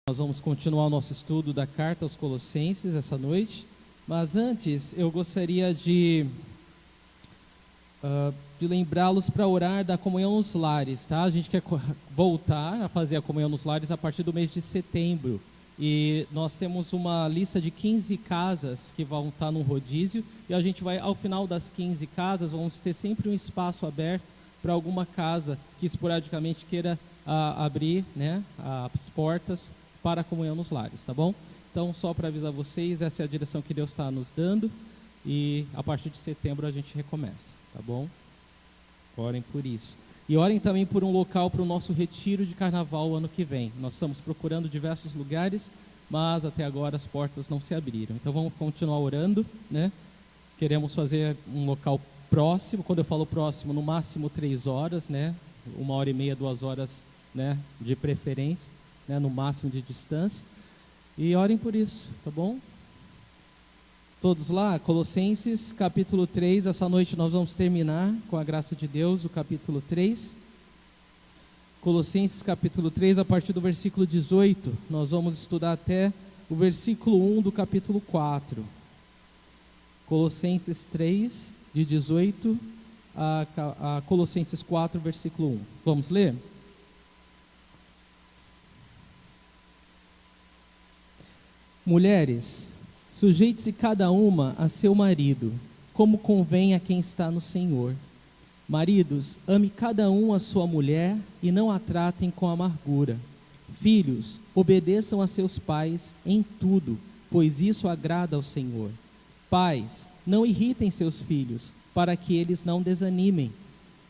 Nós vamos continuar o nosso estudo da carta aos Colossenses essa noite, mas antes eu gostaria de lembrá-los para orar da comunhão nos lares, tá? A gente quer voltar a fazer a comunhão nos lares a partir do mês de setembro, e nós temos uma lista de 15 casas que vão estar no rodízio, e a gente vai, ao final das 15 casas, vamos ter sempre um espaço aberto para alguma casa que esporadicamente queira abrir, né, as portas para a comunhão nos lares, tá bom? Então, só para avisar vocês, essa é a direção que Deus está nos dando, e a partir de setembro a gente recomeça, tá bom? Orem por isso. E orem também por um local para o nosso retiro de carnaval ano que vem. Nós estamos procurando diversos lugares, mas até agora as portas não se abriram. Então vamos continuar orando, né? Queremos fazer um local próximo. Quando eu falo próximo, no máximo 3 horas, né? 1h30, 2 horas, né? De preferência, né? No máximo de distância. E orem por isso, tá bom? Todos lá, Colossenses capítulo 3, essa noite nós vamos terminar, com a graça de Deus, o capítulo 3. Colossenses capítulo 3, a partir do versículo 18, nós vamos estudar até o versículo 1 do capítulo 4. Colossenses 3, de 18 a Colossenses 4, versículo 1. Vamos ler? Mulheres, sujeite-se cada uma a seu marido, como convém a quem está no Senhor. Maridos, ame cada um a sua mulher e não a tratem com amargura. Filhos, obedeçam a seus pais em tudo, pois isso agrada ao Senhor. Pais, não irritem seus filhos, para que eles não desanimem.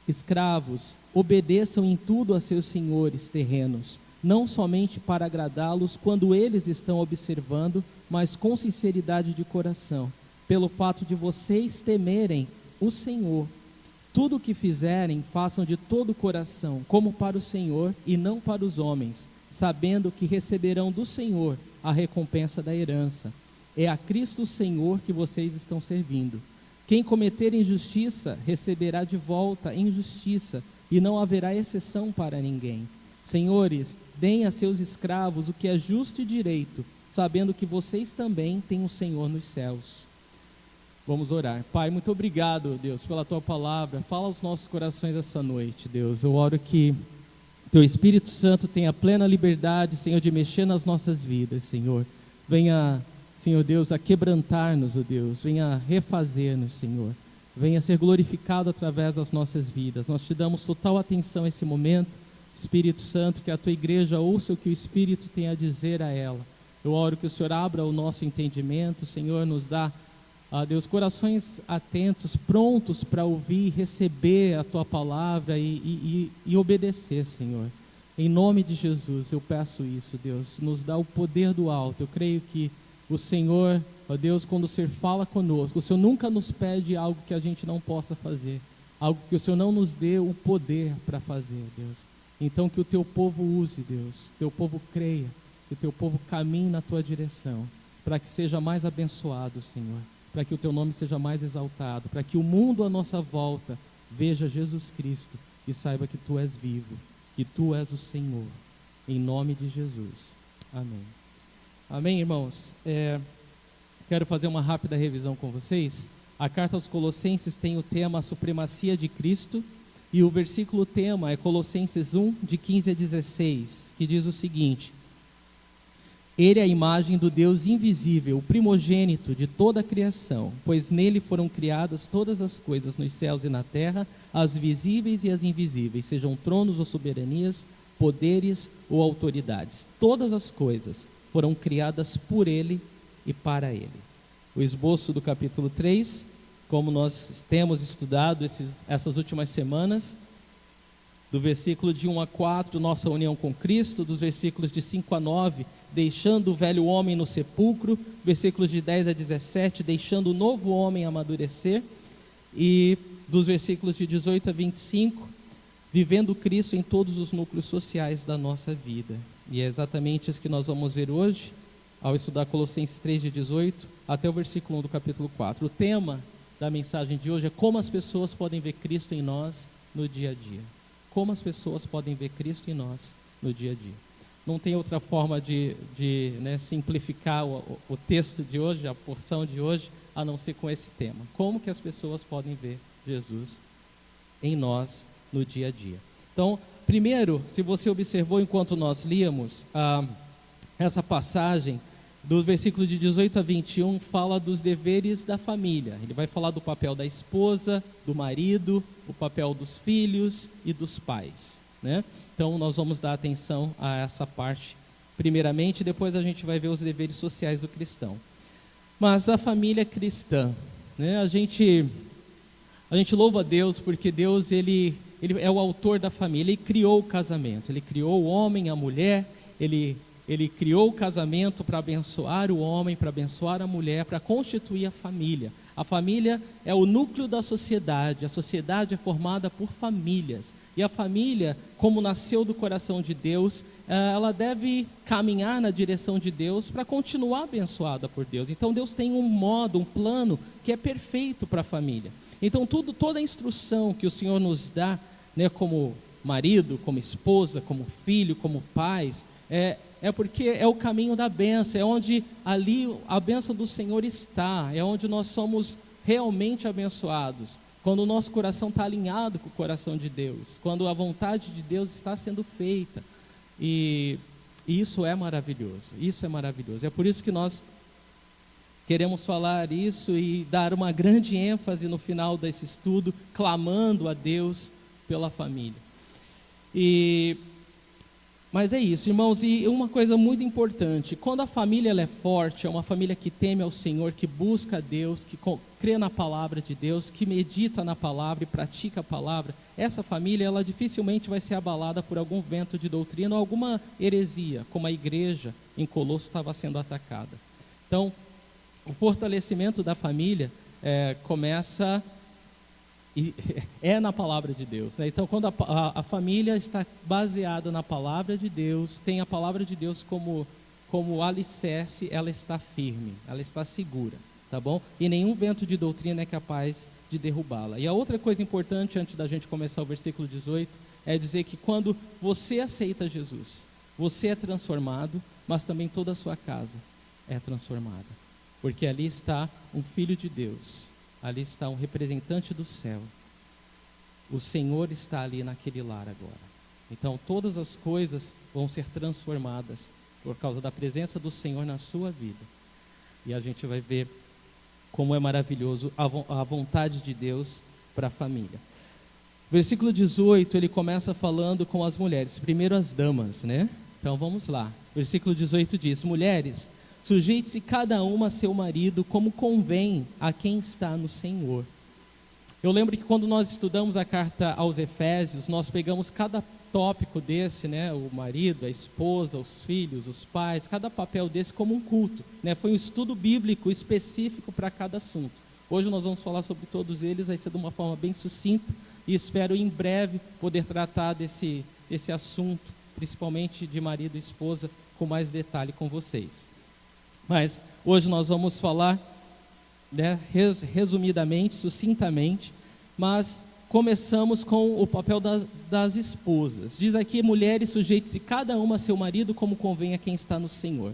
Escravos, obedeçam em tudo a seus senhores terrenos, não somente para agradá-los quando eles estão observando, mas com sinceridade de coração, pelo fato de vocês temerem o Senhor. Tudo o que fizerem, façam de todo o coração, como para o Senhor e não para os homens, sabendo que receberão do Senhor a recompensa da herança. É a Cristo Senhor que vocês estão servindo. Quem cometer injustiça, receberá de volta injustiça, e não haverá exceção para ninguém. Senhores, deem a seus escravos o que é justo e direito, sabendo que vocês também têm o Senhor nos céus. Vamos orar. Pai, muito obrigado, Deus, pela Tua palavra. Fala aos nossos corações essa noite, Deus. Eu oro que Teu Espírito Santo tenha plena liberdade, Senhor, de mexer nas nossas vidas, Senhor. Venha, Senhor Deus, a quebrantar-nos, ó Deus. Venha refazer-nos, Senhor. Venha ser glorificado através das nossas vidas. Nós te damos total atenção a esse momento. Espírito Santo, que a Tua igreja ouça o que o Espírito tem a dizer a ela. Eu oro que o Senhor abra o nosso entendimento, o Senhor nos dá, Deus, corações atentos, prontos para ouvir e receber a Tua palavra e obedecer, Senhor. Em nome de Jesus, eu peço isso, Deus, nos dá o poder do alto. Eu creio que o Senhor, ó Deus, quando o Senhor fala conosco, o Senhor nunca nos pede algo que a gente não possa fazer, algo que o Senhor não nos dê o poder para fazer, Deus. Então que o Teu povo use, Deus, Teu povo creia, que o Teu povo caminhe na Tua direção, para que seja mais abençoado, Senhor, para que o Teu nome seja mais exaltado, para que o mundo à nossa volta veja Jesus Cristo e saiba que Tu és vivo, que Tu és o Senhor, em nome de Jesus. Amém. Amém, irmãos? Quero fazer uma rápida revisão com vocês. A carta aos Colossenses tem o tema a supremacia de Cristo, e o versículo tema é Colossenses 1, de 15 a 16, que diz o seguinte: Ele é a imagem do Deus invisível, o primogênito de toda a criação, pois nele foram criadas todas as coisas nos céus e na terra, as visíveis e as invisíveis, sejam tronos ou soberanias, poderes ou autoridades. Todas as coisas foram criadas por ele e para ele. O esboço do capítulo 3, como nós temos estudado essas últimas semanas, do versículo de 1 a 4, nossa união com Cristo, dos versículos de 5 a 9, deixando o velho homem no sepulcro, versículos de 10 a 17, deixando o novo homem amadurecer, e dos versículos de 18 a 25, vivendo Cristo em todos os núcleos sociais da nossa vida. E é exatamente isso que nós vamos ver hoje, ao estudar Colossenses 3, de 18, até o versículo 1 do capítulo 4. O tema da mensagem de hoje é como as pessoas podem ver Cristo em nós no dia a dia. Como as pessoas podem ver Cristo em nós no dia a dia. não tem outra forma de simplificar o texto de hoje, a porção de hoje, a não ser com esse tema. Como que as pessoas podem ver Jesus em nós no dia a dia? Então, primeiro, se você observou enquanto nós líamos essa passagem, do versículo de 18 a 21, fala dos deveres da família. Ele vai falar do papel da esposa, do marido, o papel dos filhos e dos pais, né? Então, nós vamos dar atenção a essa parte primeiramente, depois a gente vai ver os deveres sociais do cristão. Mas a família cristã, né? A gente louva a Deus porque Deus ele é o autor da família. Ele criou o casamento, ele criou o homem, a mulher, ele criou o casamento para abençoar o homem, para abençoar a mulher, para constituir a família. A família é o núcleo da sociedade. A sociedade é formada por famílias. E a família, como nasceu do coração de Deus, ela deve caminhar na direção de Deus para continuar abençoada por Deus. Então Deus tem um modo, um plano que é perfeito para a família. Então toda a instrução que o Senhor nos dá, né, como marido, como esposa, como filho, como pais, é porque é o caminho da bênção, é onde ali a bênção do Senhor está, é onde nós somos realmente abençoados, quando o nosso coração está alinhado com o coração de Deus, quando a vontade de Deus está sendo feita, e isso é maravilhoso, é por isso que nós queremos falar isso e dar uma grande ênfase no final desse estudo, clamando a Deus pela família. Mas é isso, irmãos, e uma coisa muito importante, quando a família ela é forte, é uma família que teme ao Senhor, que busca a Deus, que crê na palavra de Deus, que medita na palavra e pratica a palavra, essa família ela dificilmente vai ser abalada por algum vento de doutrina ou alguma heresia, como a igreja em Colosso estava sendo atacada. Então, o fortalecimento da família começa na palavra de Deus, né? Então, quando a família está baseada na palavra de Deus, tem a palavra de Deus como alicerce, ela está firme, ela está segura, tá bom? E nenhum vento de doutrina é capaz de derrubá-la. E a outra coisa importante, antes da gente começar o versículo 18, é dizer que quando você aceita Jesus, você é transformado, mas também toda a sua casa é transformada, porque ali está um filho de Deus, ali está um representante do céu. O Senhor está ali naquele lar agora. Então todas as coisas vão ser transformadas por causa da presença do Senhor na sua vida. E a gente vai ver como é maravilhoso a vontade de Deus para a família. Versículo 18, ele começa falando com as mulheres, primeiro as damas, né? Então vamos lá. Versículo 18 diz: mulheres, sujeite-se cada uma a seu marido, como convém a quem está no Senhor. Eu lembro que quando nós estudamos a carta aos Efésios, nós pegamos cada tópico desse, né, o marido, a esposa, os filhos, os pais, cada papel desse como um culto, né? Foi um estudo bíblico específico para cada assunto. Hoje nós vamos falar sobre todos eles, vai ser de uma forma bem sucinta, e espero em breve poder tratar desse assunto, principalmente de marido e esposa, com mais detalhe com vocês. Mas hoje nós vamos falar, né, resumidamente, sucintamente, mas começamos com o papel das esposas. Diz aqui: mulheres, sujeitem-se cada uma a seu marido, como convém a quem está no Senhor.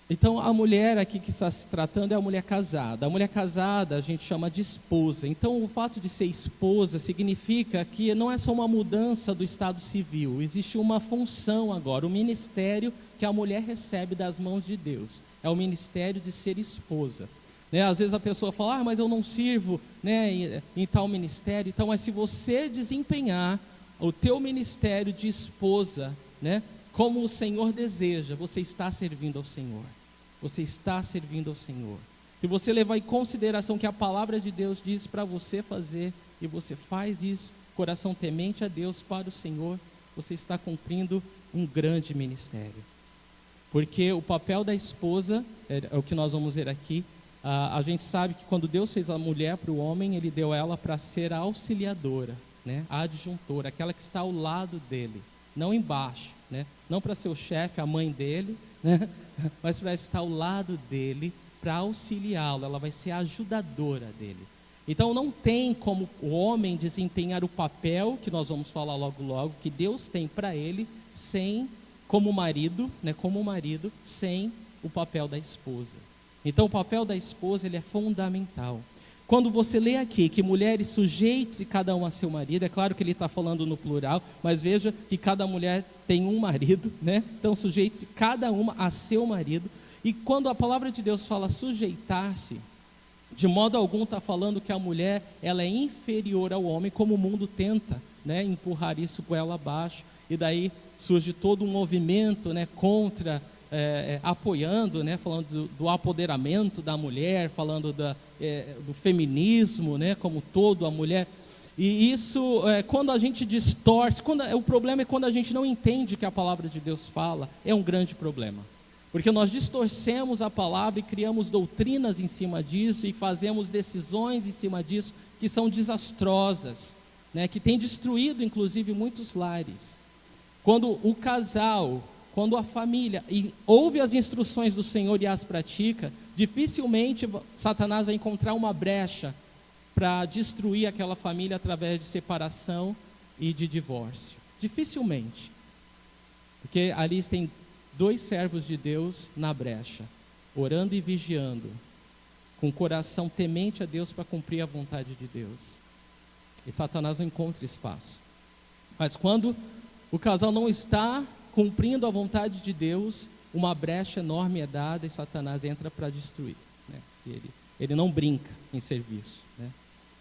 Então a mulher aqui que está se tratando é a mulher casada. A mulher casada a gente chama de esposa. Então o fato de ser esposa significa que não é só uma mudança do estado civil, existe uma função agora, o ministério que a mulher recebe das mãos de Deus, é o ministério de ser esposa, né? Às vezes a pessoa fala: mas eu não sirvo, né, em tal ministério. Então, mas se você desempenhar o teu ministério de esposa, né, como o Senhor deseja, você está servindo ao Senhor. Você está servindo ao Senhor. Se você levar em consideração que a palavra de Deus diz para você fazer, e você faz isso, coração temente a Deus para o Senhor, você está cumprindo um grande ministério. Porque o papel da esposa, é o que nós vamos ver aqui, a gente sabe que quando Deus fez a mulher para o homem, Ele deu ela para ser a auxiliadora, né, a adjuntora, aquela que está ao lado dele, não embaixo, né, não para ser o chefe, a mãe dele, né, mas para estar ao lado dele, para auxiliá-lo, ela vai ser a ajudadora dele. Então não tem como o homem desempenhar o papel, que nós vamos falar logo logo, que Deus tem para ele, sem como marido, sem o papel da esposa. Então o papel da esposa ele é fundamental. Quando você lê aqui que mulheres sujeitem-se cada um a seu marido, é claro que ele está falando no plural, mas veja que cada mulher tem um marido, né? Então sujeite-se cada uma a seu marido. E quando a palavra de Deus fala sujeitar-se, de modo algum está falando que a mulher ela é inferior ao homem, como o mundo tenta, né, empurrar isso por ela abaixo. E daí surge todo um movimento, né, contra, apoiando, né, falando do apoderamento da mulher, falando do feminismo, né, como todo, a mulher. E isso, quando a gente distorce, o problema é quando a gente não entende o que a palavra de Deus fala, é um grande problema. Porque nós distorcemos a palavra e criamos doutrinas em cima disso e fazemos decisões em cima disso que são desastrosas, né, que têm destruído inclusive muitos lares. Quando o casal, quando a família ouve as instruções do Senhor e as pratica, dificilmente Satanás vai encontrar uma brecha para destruir aquela família através de separação e de divórcio. Dificilmente. Porque ali tem 2 servos de Deus na brecha, orando e vigiando, com o coração temente a Deus para cumprir a vontade de Deus. E Satanás não encontra espaço. Mas quando o casal não está cumprindo a vontade de Deus, uma brecha enorme é dada e Satanás entra para destruir, né? Ele não brinca em serviço, né?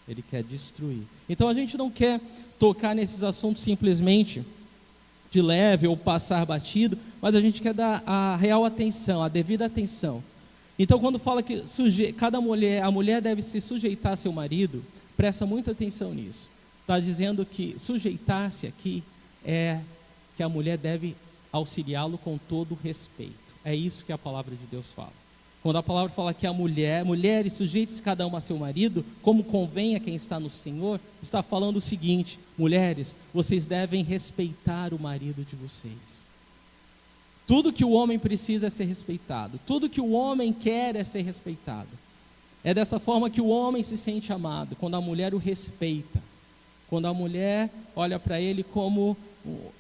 Ele quer destruir. Então a gente não quer tocar nesses assuntos simplesmente de leve ou passar batido, mas a gente quer dar a real atenção, a devida atenção. Então quando fala que a mulher deve se sujeitar a seu marido, presta muita atenção nisso. Está dizendo que sujeitar-se aqui é que a mulher deve auxiliá-lo com todo respeito. É isso que a palavra de Deus fala. Quando a palavra fala que a mulheres sujeitem-se cada uma a seu marido, como convém a quem está no Senhor, está falando o seguinte: mulheres, vocês devem respeitar o marido de vocês. Tudo que o homem precisa é ser respeitado, tudo que o homem quer é ser respeitado. É dessa forma que o homem se sente amado, quando a mulher o respeita, quando a mulher olha para ele como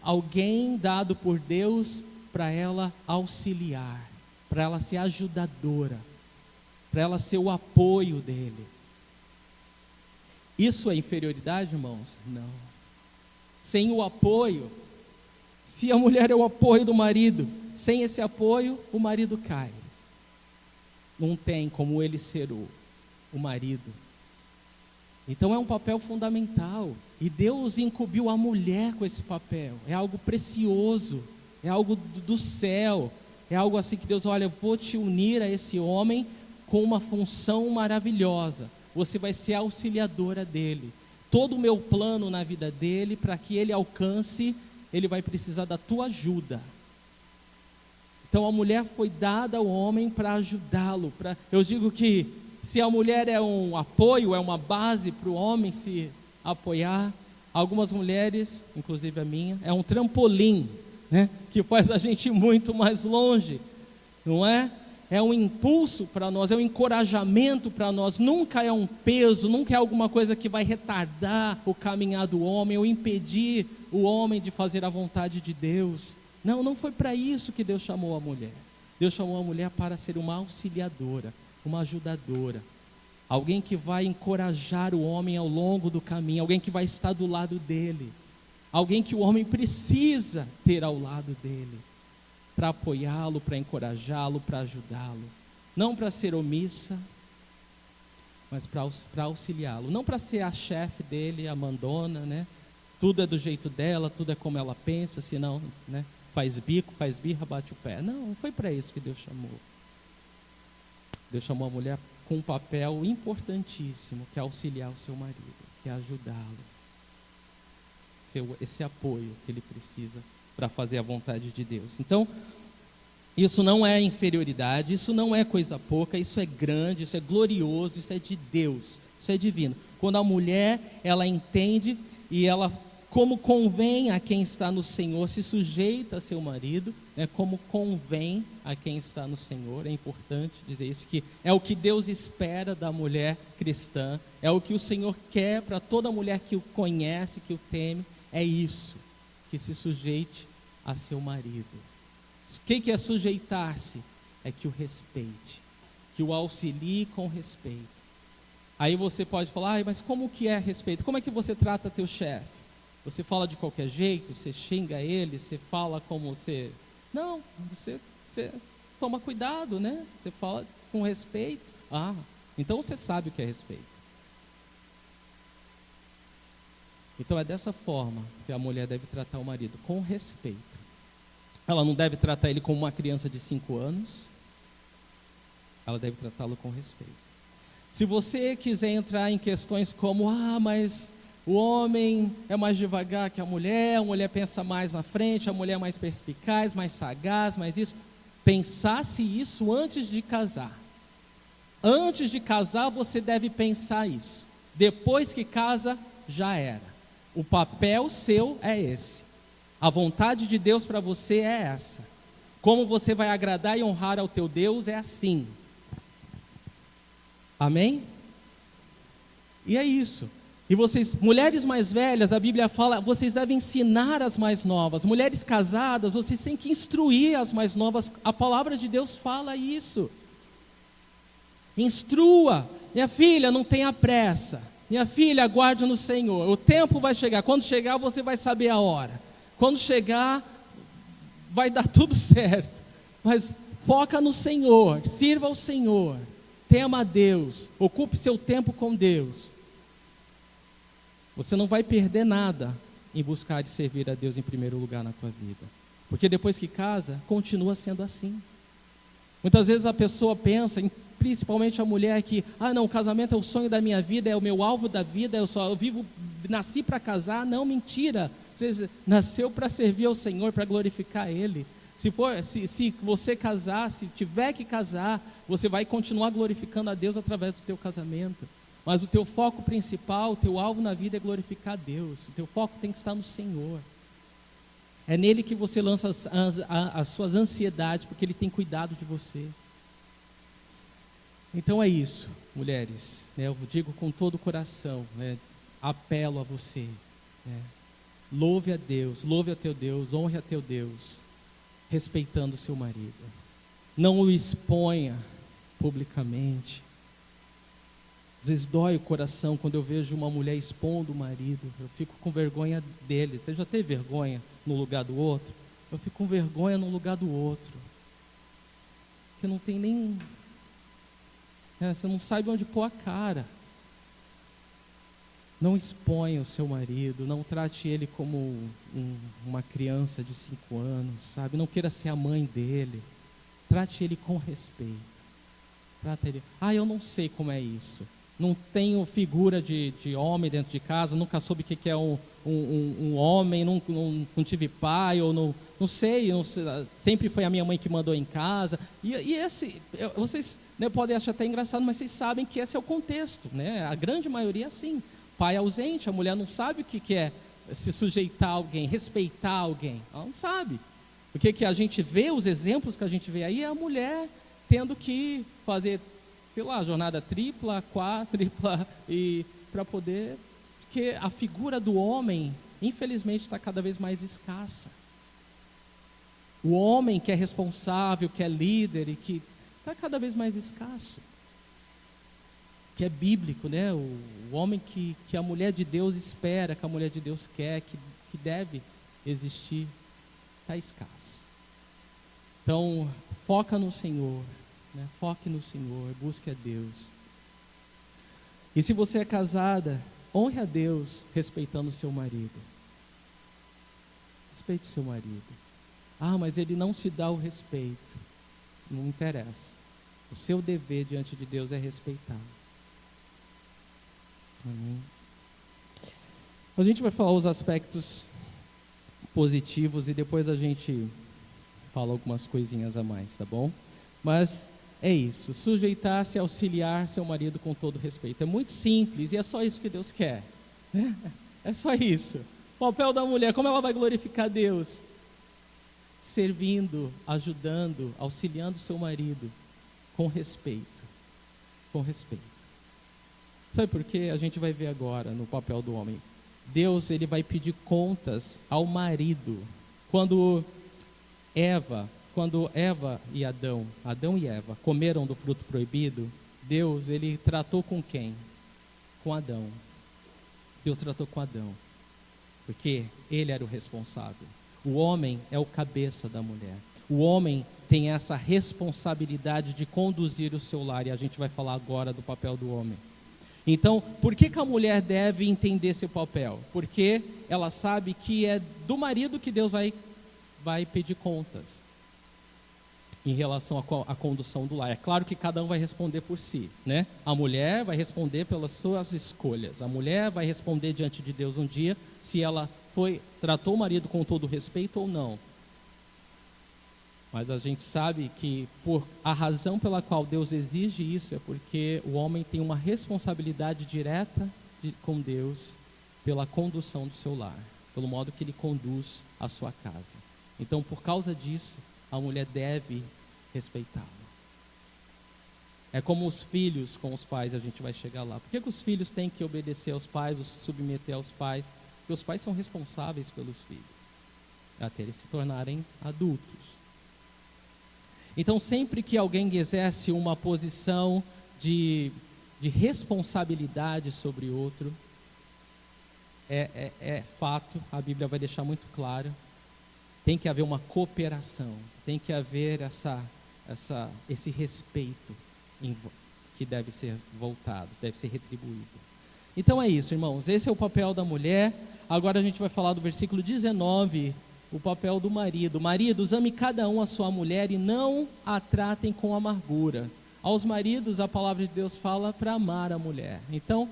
alguém dado por Deus para ela auxiliar, para ela ser ajudadora, para ela ser o apoio dele. Isso é inferioridade, irmãos? Não. Sem o apoio, se a mulher é o apoio do marido, sem esse apoio, o marido cai. Não tem como ele ser o marido. Então é um papel fundamental. E Deus incumbiu a mulher com esse papel. É algo precioso, é algo do céu. É algo assim que Deus, olha, eu vou te unir a esse homem com uma função maravilhosa. Você vai ser auxiliadora dele. Todo o meu plano na vida dele, para que ele alcance, ele vai precisar da tua ajuda. Então a mulher foi dada ao homem para ajudá-lo. Eu digo que se a mulher é um apoio, é uma base para o homem se apoiar, algumas mulheres, inclusive a minha, é um trampolim, né, que faz a gente ir muito mais longe, não é? É um impulso para nós, é um encorajamento para nós, nunca é um peso, nunca é alguma coisa que vai retardar o caminhar do homem, ou impedir o homem de fazer a vontade de Deus. Não foi para isso que Deus chamou a mulher. Deus chamou a mulher para ser uma auxiliadora, uma ajudadora, alguém que vai encorajar o homem ao longo do caminho, alguém que vai estar do lado dele, alguém que o homem precisa ter ao lado dele, para apoiá-lo, para encorajá-lo, para ajudá-lo, não para ser omissa, mas para auxiliá-lo, não para ser a chefe dele, a mandona, né? Tudo é do jeito dela, tudo é como ela pensa, senão, né? Faz bico, faz birra, bate o pé. Não foi para isso que Deus chamou. Deus chamou a mulher com um papel importantíssimo, que é auxiliar o seu marido, que é ajudá-lo, esse apoio que ele precisa para fazer a vontade de Deus. Então, isso não é inferioridade, isso não é coisa pouca, isso é grande, isso é glorioso, isso é de Deus, isso é divino. Quando a mulher, ela entende e ela, como convém a quem está no Senhor, se sujeita a seu marido, né, como convém a quem está no Senhor. É importante dizer isso, que é o que Deus espera da mulher cristã, é o que o Senhor quer para toda mulher que o conhece, que o teme, é isso, que se sujeite a seu marido. O que é sujeitar-se? É que o respeite, que o auxilie com respeito. Aí você pode falar, mas como que é respeito? Como é que você trata teu chefe? Você fala de qualquer jeito, você xinga ele, você fala como você... Não, você toma cuidado, né? Você fala com respeito. Ah, então você sabe o que é respeito. Então é dessa forma que a mulher deve tratar o marido, com respeito. Ela não deve tratar ele como uma criança de 5 anos. Ela deve tratá-lo com respeito. Se você quiser entrar em questões como, mas o homem é mais devagar que a mulher pensa mais na frente, a mulher é mais perspicaz, mais sagaz, mais isso. Pensasse isso antes de casar. Antes de casar você deve pensar isso. Depois que casa, já era. O papel seu é esse. A vontade de Deus para você é essa. Como você vai agradar e honrar ao teu Deus é assim. Amém? E é isso. E vocês, mulheres mais velhas, a Bíblia fala, vocês devem ensinar as mais novas. Mulheres casadas, vocês têm que instruir as mais novas. A palavra de Deus fala isso. Instrua. Minha filha, não tenha pressa. Minha filha, aguarde no Senhor. O tempo vai chegar. Quando chegar, você vai saber a hora. Quando chegar, vai dar tudo certo. Mas foca no Senhor. Sirva ao Senhor. Tema a Deus. Ocupe seu tempo com Deus. Você não vai perder nada em buscar de servir a Deus em primeiro lugar na tua vida. Porque depois que casa, continua sendo assim. Muitas vezes a pessoa pensa, principalmente a mulher, que não, o casamento é o sonho da minha vida, é o meu alvo da vida, nasci para casar. Não, mentira. Você nasceu para servir ao Senhor, para glorificar Ele. Se você casar, se tiver que casar, você vai continuar glorificando a Deus através do teu casamento. Mas o teu foco principal, o teu alvo na vida é glorificar a Deus. O teu foco tem que estar no Senhor. É nele que você lança as suas ansiedades, porque Ele tem cuidado de você. Então é isso, mulheres. Eu digo com todo o coração, apelo a você. Louve a Deus, louve a teu Deus, honre a teu Deus, respeitando o seu marido. Não o exponha publicamente. Às vezes dói o coração quando eu vejo uma mulher expondo o marido. Eu fico com vergonha dele. Você já teve vergonha no lugar do outro? Eu fico com vergonha no lugar do outro. Porque não tem nem... você não sabe onde pôr a cara. Não exponha o seu marido. Não trate ele como uma criança de 5 anos, sabe? Não queira ser a mãe dele. Trate ele com respeito. Trate ele... eu não sei como é isso. Não tenho figura de homem dentro de casa, nunca soube o que é um homem, não tive pai, ou não sei, sempre foi a minha mãe que mandou em casa. Vocês podem achar até engraçado, mas vocês sabem que esse é o contexto, né? A grande maioria é assim. Pai ausente, a mulher não sabe o que é se sujeitar a alguém, respeitar alguém. Ela não sabe. O que a gente vê, os exemplos que a gente vê aí, é a mulher tendo que fazer, jornada tripla, quádrupla, e para poder... Porque a figura do homem, infelizmente, está cada vez mais escassa. O homem que é responsável, que é líder, e que está cada vez mais escasso. Que é bíblico, né? O homem que a mulher de Deus espera, que a mulher de Deus quer, que deve existir, está escasso. Então, foca no Senhor. Foque no Senhor, busque a Deus. E se você é casada, honre a Deus respeitando o seu marido. Respeite o seu marido. Mas ele não se dá o respeito. Não interessa. O seu dever diante de Deus é respeitá-lo. Amém. A gente vai falar os aspectos positivos e depois a gente fala algumas coisinhas a mais, tá bom? Mas é isso, sujeitar-se, auxiliar seu marido com todo respeito. É muito simples e é só isso que Deus quer. É só isso. O papel da mulher, como ela vai glorificar Deus? Servindo, ajudando, auxiliando seu marido com respeito. Com respeito. Sabe por quê? A gente vai ver agora no papel do homem. Deus, ele vai pedir contas ao marido. Quando Eva quando Adão e Eva comeram do fruto proibido, Deus, ele tratou com quem? Com Adão. Deus tratou com Adão, porque ele era o responsável. O homem é o cabeça da mulher. O homem tem essa responsabilidade de conduzir o seu lar, e a gente vai falar agora do papel do homem. Então, por que a mulher deve entender seu papel? Porque ela sabe que é do marido que Deus vai pedir contas em relação à condução do lar. É claro que cada um vai responder por si, né? A mulher vai responder pelas suas escolhas. A mulher vai responder diante de Deus um dia se ela tratou o marido com todo respeito ou não. Mas a gente sabe que a razão pela qual Deus exige isso é porque o homem tem uma responsabilidade direta com Deus pela condução do seu lar, pelo modo que ele conduz a sua casa. Então, por causa disso, a mulher deve respeitá-lo. É como os filhos com os pais, a gente vai chegar lá. Por que os filhos têm que obedecer aos pais, ou se submeter aos pais? Porque os pais são responsáveis pelos filhos, até eles se tornarem adultos. Então, sempre que alguém exerce uma posição de responsabilidade sobre outro, é fato, a Bíblia vai deixar muito claro, tem que haver uma cooperação, tem que haver esse respeito que deve ser voltado, deve ser retribuído. Então é isso, irmãos, esse é o papel da mulher. Agora a gente vai falar do versículo 19, o papel do marido. Maridos, ame cada um a sua mulher e não a tratem com amargura. Aos maridos, a palavra de Deus fala para amar a mulher. Então,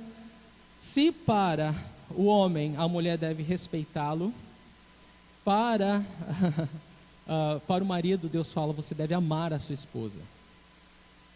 se para o homem a mulher deve respeitá-lo, para o marido, Deus fala, você deve amar a sua esposa.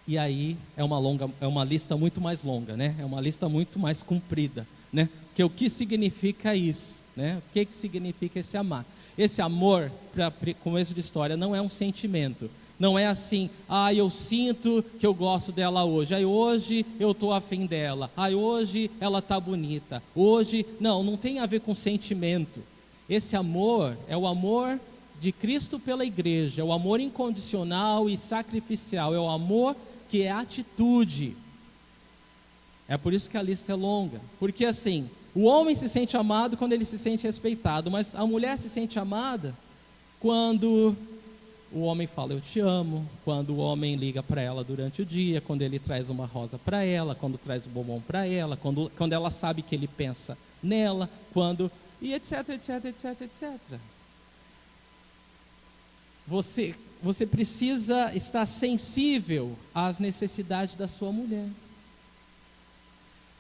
E aí é uma lista muito mais longa, né? É uma lista muito mais comprida, né? Porque o que significa isso, né? O que significa esse amar? Esse amor, para começo de história, não é um sentimento. Não é assim, eu sinto que eu gosto dela hoje. Hoje eu estou afim dela. Hoje ela está bonita. Hoje, não tem a ver com sentimento. Esse amor é o amor de Cristo pela igreja. É o amor incondicional e sacrificial. É o amor que é atitude. É por isso que a lista é longa. Porque assim, o homem se sente amado quando ele se sente respeitado, mas a mulher se sente amada quando o homem fala eu te amo, quando o homem liga para ela durante o dia, quando ele traz uma rosa para ela, quando traz um bombom para ela, quando ela sabe que ele pensa nela, e etc, etc, etc, etc. Você precisa estar sensível às necessidades da sua mulher.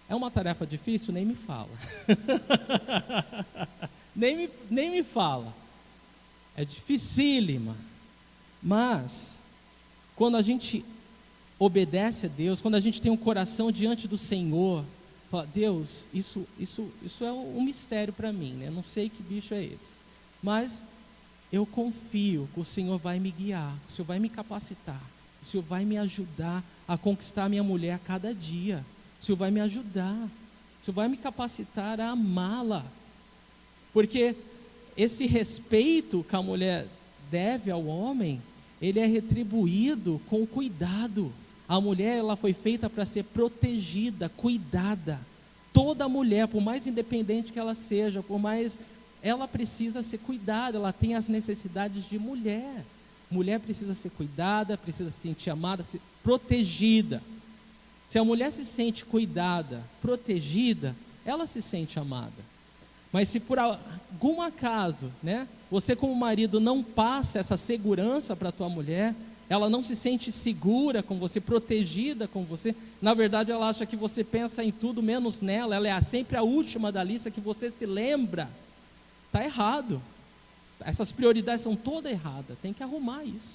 É uma tarefa difícil? Nem me fala. nem me fala. É dificílima. Mas, quando a gente obedece a Deus, quando a gente tem um coração diante do Senhor, fala, Deus, isso é um mistério para mim, né? Não sei que bicho é esse. Mas eu confio que o Senhor vai me guiar, o Senhor vai me capacitar, o Senhor vai me ajudar a conquistar a minha mulher a cada dia. O Senhor vai me ajudar, o Senhor vai me capacitar a amá-la, porque esse respeito que a mulher deve ao homem, ele é retribuído com cuidado. A mulher, ela foi feita para ser protegida, cuidada. Toda mulher, por mais independente que ela seja, ela precisa ser cuidada, ela tem as necessidades de mulher. Mulher precisa ser cuidada, precisa se sentir amada, protegida. Se a mulher se sente cuidada, protegida, ela se sente amada. Mas se por algum acaso, né, você como marido não passa essa segurança para a tua mulher, ela não se sente segura com você, protegida com você, na verdade ela acha que você pensa em tudo menos nela, ela é sempre a última da lista que você se lembra. Está errado. Essas prioridades são todas erradas, tem que arrumar isso.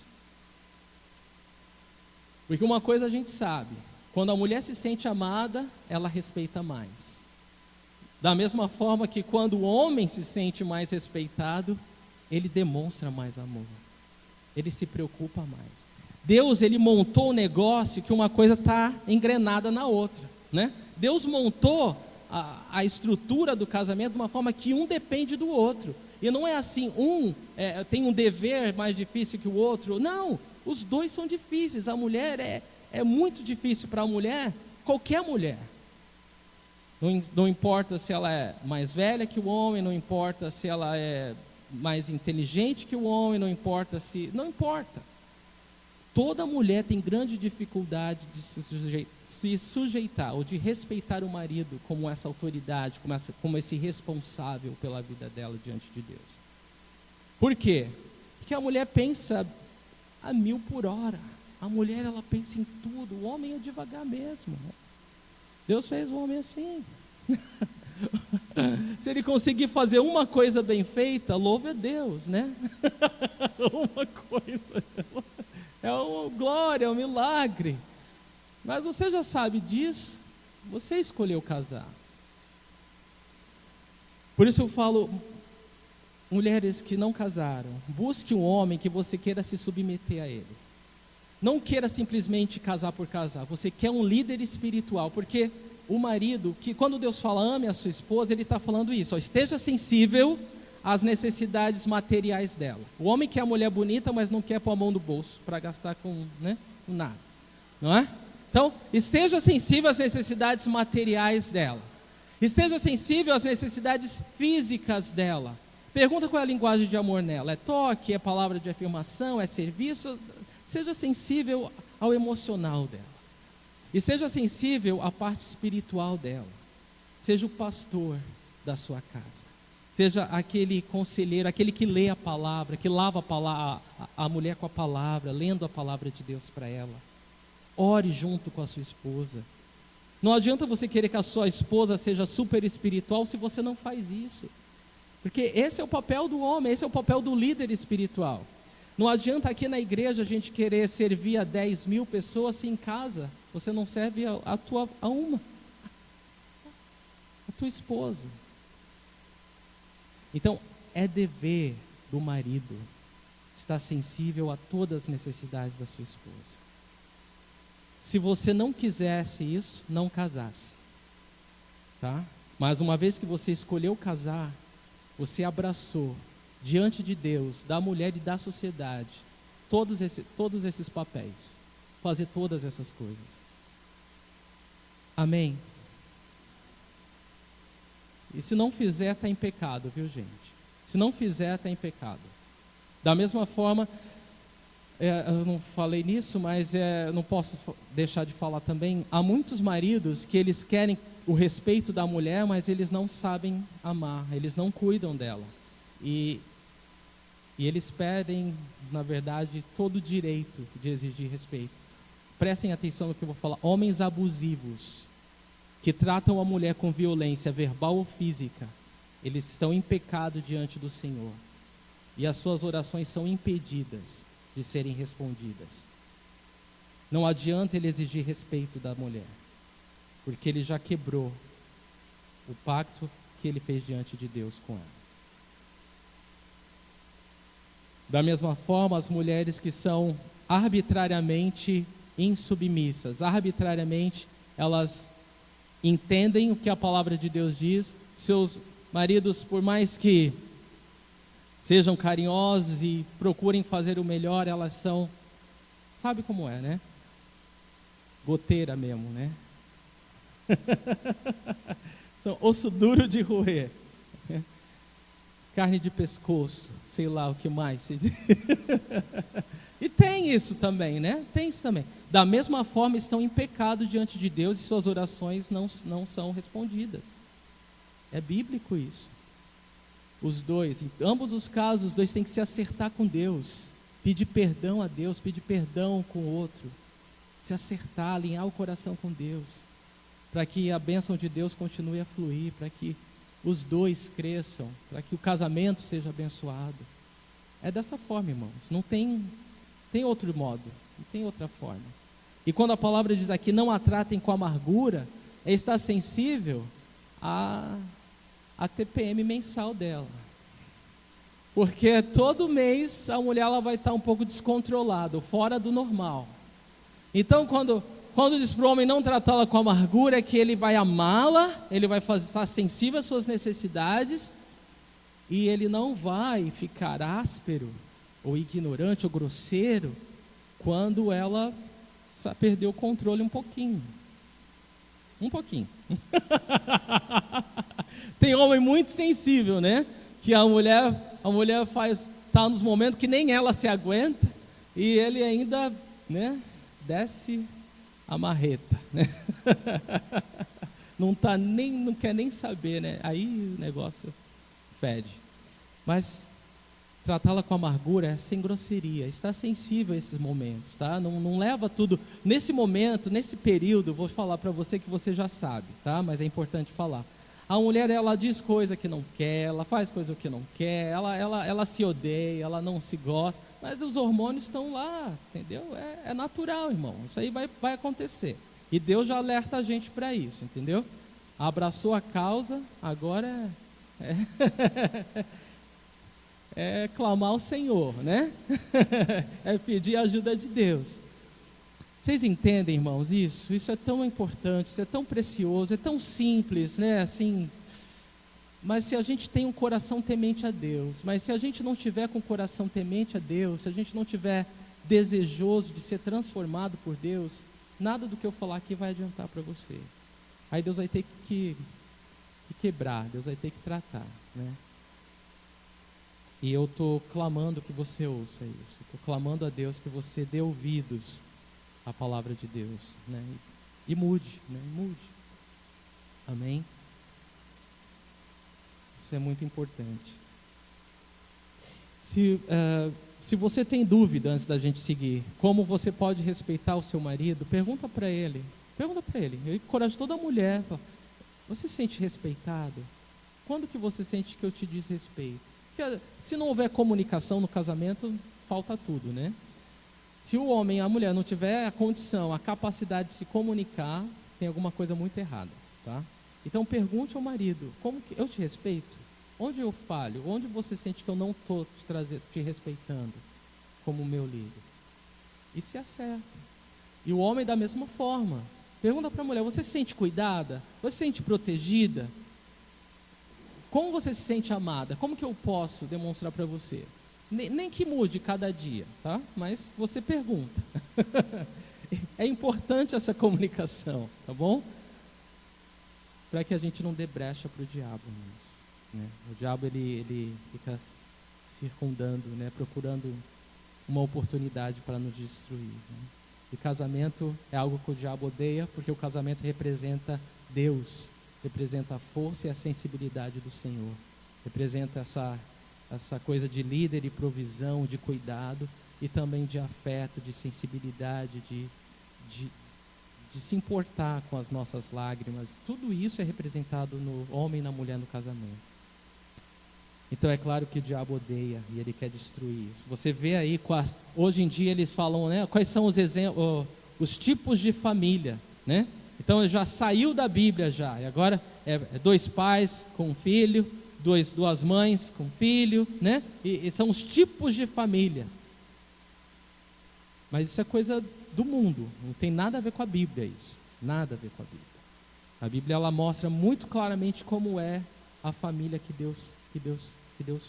Porque uma coisa a gente sabe, quando a mulher se sente amada, ela respeita mais. Da mesma forma que quando o homem se sente mais respeitado, ele demonstra mais amor. Ele se preocupa mais. Deus, ele montou um negócio que uma coisa está engrenada na outra, né? Deus montou a estrutura do casamento de uma forma que um depende do outro. E não é assim, tem um dever mais difícil que o outro. Não, os dois são difíceis. A mulher é muito difícil para a mulher, qualquer mulher. Não importa se ela é mais velha que o homem, não importa se ela é mais inteligente que o homem, não importa. Toda mulher tem grande dificuldade de se sujeitar ou de respeitar o marido como essa autoridade, como esse responsável pela vida dela diante de Deus. Por quê? Porque a mulher pensa a 1000 por hora. A mulher, ela pensa em tudo. O homem é devagar mesmo. Deus fez o homem assim. Se ele conseguir fazer uma coisa bem feita, louve a Deus, né? Uma coisa. É uma glória, é um milagre. Mas você já sabe disso. Você escolheu casar. Por isso eu falo, mulheres que não casaram, busque um homem que você queira se submeter a ele. Não queira simplesmente casar por casar. Você quer um líder espiritual, porque o marido, que quando Deus fala ame a sua esposa, Ele está falando isso, esteja sensível às necessidades materiais dela. O homem quer a mulher bonita, mas não quer pôr a mão no bolso para gastar com nada, não é? Então, esteja sensível às necessidades materiais dela. Esteja sensível às necessidades físicas dela. Pergunta qual é a linguagem de amor nela. É toque, é palavra de afirmação, é serviço? Seja sensível ao emocional dela. E seja sensível à parte espiritual dela. Seja o pastor da sua casa. Seja aquele conselheiro, aquele que lê a palavra, que lava a mulher com a palavra, lendo a palavra de Deus para ela. Ore junto com a sua esposa. Não adianta você querer que a sua esposa seja super espiritual se você não faz isso. Porque esse é o papel do homem, esse é o papel do líder espiritual. Não adianta aqui na igreja a gente querer servir a 10.000 pessoas se em casa você não serve a tua esposa. Então, é dever do marido estar sensível a todas as necessidades da sua esposa. Se você não quisesse isso, não casasse. Tá? Mas uma vez que você escolheu casar, você abraçou diante de Deus, da mulher e da sociedade, todos esses papéis, fazer todas essas coisas. Amém? E se não fizer, está em pecado, viu, gente? Se não fizer, está em pecado. Da mesma forma, eu não falei nisso, mas não posso deixar de falar também, há muitos maridos que eles querem o respeito da mulher, mas eles não sabem amar, eles não cuidam dela. E eles pedem, na verdade, todo o direito de exigir respeito. Prestem atenção no que eu vou falar. Homens abusivos, que tratam a mulher com violência verbal ou física, eles estão em pecado diante do Senhor. E as suas orações são impedidas de serem respondidas. Não adianta ele exigir respeito da mulher, porque ele já quebrou o pacto que ele fez diante de Deus com ela. Da mesma forma, as mulheres que são arbitrariamente insubmissas, arbitrariamente elas entendem o que a palavra de Deus diz, seus maridos, por mais que sejam carinhosos e procurem fazer o melhor, elas são, sabe como é, né? Goteira mesmo, né? São osso duro de roer, né? Carne de pescoço, sei lá o que mais. E tem isso também, né? Tem isso também. Da mesma forma, estão em pecado diante de Deus e suas orações não são respondidas. É bíblico isso. Os dois, em ambos os casos, os dois têm que se acertar com Deus, pedir perdão a Deus, pedir perdão com o outro, se acertar, alinhar o coração com Deus, para que a bênção de Deus continue a fluir, para que os dois cresçam, para que o casamento seja abençoado. É dessa forma, irmãos. Não tem outro modo, não tem outra forma. E quando a palavra diz aqui, não a tratem com amargura, é estar sensível a TPM mensal dela. Porque todo mês a mulher ela vai estar um pouco descontrolada, fora do normal. Então quando diz para o homem não tratá-la com amargura, é que ele vai amá-la, ele vai estar sensível às suas necessidades, E ele não vai ficar áspero, ou ignorante, ou grosseiro, quando ela perdeu o controle um pouquinho. Um pouquinho. Tem homem muito sensível, né? Que a mulher está nos momentos que nem ela se aguenta, e ele ainda, né, desce a marreta, né? Não quer nem saber, né? Aí o negócio fede. Mas tratá-la com amargura é sem grosseria, está sensível a esses momentos, tá? Não leva tudo. Nesse momento, nesse período, eu vou falar para você que você já sabe, tá? Mas é importante falar. A mulher, ela diz coisa que não quer, ela faz coisa que não quer, ela se odeia, ela não se gosta, mas os hormônios estão lá, entendeu? É natural, irmão, isso aí vai acontecer. E Deus já alerta a gente para isso, entendeu? Abraçou a causa, agora é clamar ao Senhor, né? É pedir a ajuda de Deus. Vocês entendem, irmãos, isso? Isso é tão importante, isso é tão precioso, é tão simples, né? Assim, mas se a gente tem um coração temente a Deus, mas se a gente não tiver com o coração temente a Deus, se a gente não tiver desejoso de ser transformado por Deus, nada do que eu falar aqui vai adiantar para você. Aí Deus vai ter que quebrar, Deus vai ter que tratar, né? E eu estou clamando que você ouça isso, estou clamando a Deus que você dê ouvidos à palavra de Deus, né? E mude, né? Mude. Amém? Isso é muito importante. Se você tem dúvida, antes da gente seguir, como você pode respeitar o seu marido, pergunta para ele. Eu encorajo toda mulher. Você se sente respeitado? Quando que você sente que eu te desrespeito? Porque se não houver comunicação no casamento, falta tudo, né? Se o homem e a mulher não tiver a condição, a capacidade de se comunicar, tem alguma coisa muito errada, tá? Então pergunte ao marido, como que eu te respeito? Onde eu falho? Onde você sente que eu não estou te respeitando como meu líder? E se acerta. E o homem da mesma forma. Pergunta para a mulher, você se sente cuidada? Você se sente protegida? Como você se sente amada? Como que eu posso demonstrar para você? Nem que mude cada dia, tá? Mas você pergunta. É importante essa comunicação, tá bom? Para que a gente não dê brecha para o diabo, né? O diabo ele fica circundando, né? Procurando uma oportunidade para nos destruir, né? E casamento é algo que o diabo odeia, porque o casamento representa Deus, representa a força e a sensibilidade do Senhor, representa essa coisa de líder e provisão, de cuidado, e também de afeto, de sensibilidade, de se importar com as nossas lágrimas. Tudo isso é representado no homem e na mulher no casamento. Então é claro que o diabo odeia e ele quer destruir isso. Você vê aí, hoje em dia eles falam, né, quais são os exemplos, os tipos de família, né? Então já saiu da Bíblia já, e agora é dois pais com um filho, duas mães com um filho, né? E são os tipos de família. Mas isso é coisa do mundo, não tem nada a ver com a Bíblia isso, nada a ver com a Bíblia. A Bíblia ela mostra muito claramente como é a família que Deus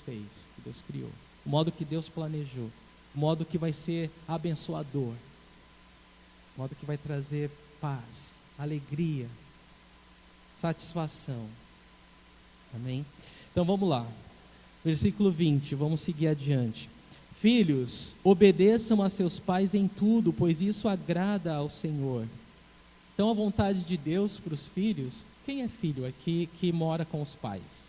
fez, que Deus criou, o modo que Deus planejou, o modo que vai ser abençoador, o modo que vai trazer paz, alegria, satisfação. Amém? Então vamos lá, versículo 20, vamos seguir adiante. Filhos, obedeçam a seus pais em tudo, pois isso agrada ao Senhor. Então a vontade de Deus para os filhos, quem é filho aqui que mora com os pais?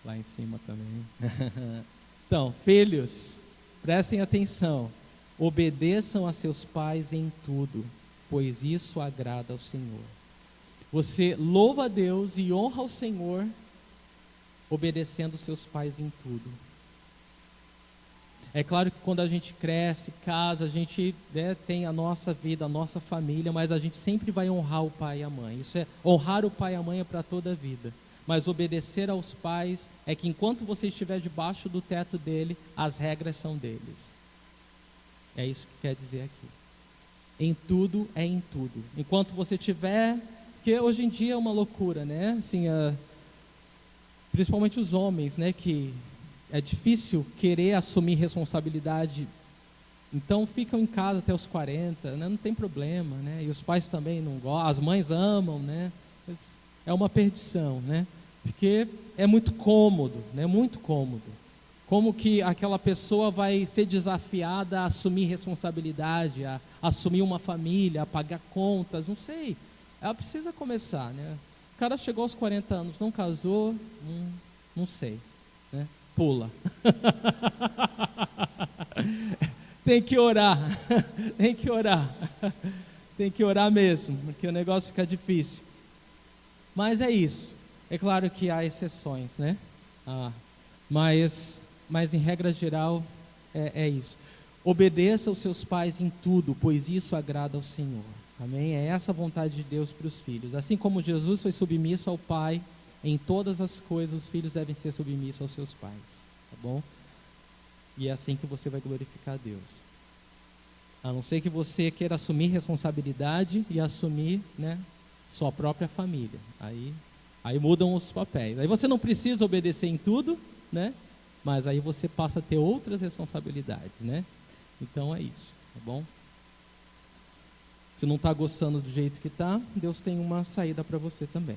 Lá em cima também. Então, filhos, prestem atenção. Obedeçam a seus pais em tudo, pois isso agrada ao Senhor. Você louva a Deus e honra ao Senhor obedecendo seus pais em tudo. É claro que quando a gente cresce, casa, a gente, né, tem a nossa vida, a nossa família, mas a gente sempre vai honrar o pai e a mãe. Isso é honrar o pai e a mãe é para toda a vida. Mas obedecer aos pais é que enquanto você estiver debaixo do teto dele, as regras são deles. É isso que quer dizer aqui. Em tudo é em tudo. Enquanto você tiver Porque hoje em dia é uma loucura, né? Assim, principalmente os homens, né? Que é difícil querer assumir responsabilidade. Então ficam em casa até os 40, né? Não tem problema, né? E os pais também não gostam, as mães amam, né? Mas é uma perdição, né? Porque é muito cômodo, né? Muito cômodo. Como que aquela pessoa vai ser desafiada a assumir responsabilidade, a assumir uma família, a pagar contas, não sei. Ela precisa começar, né? O cara chegou aos 40 anos, não casou, não sei, né? Pula. Tem que orar, tem que orar, tem que orar mesmo, porque o negócio fica difícil. Mas é isso. É claro que há exceções, né? Mas em regra geral é isso. Obedeça aos seus pais em tudo, pois isso agrada ao Senhor. Amém? É essa a vontade de Deus para os filhos. Assim como Jesus foi submisso ao Pai, em todas as coisas os filhos devem ser submissos aos seus pais. Tá bom? E é assim que você vai glorificar a Deus. A não ser que você queira assumir responsabilidade e assumir, né, sua própria família. Aí mudam os papéis. Aí você não precisa obedecer em tudo, né? Mas aí você passa a ter outras responsabilidades, né? Então é isso, tá bom? Se não está gostando do jeito que está, Deus tem uma saída para você também.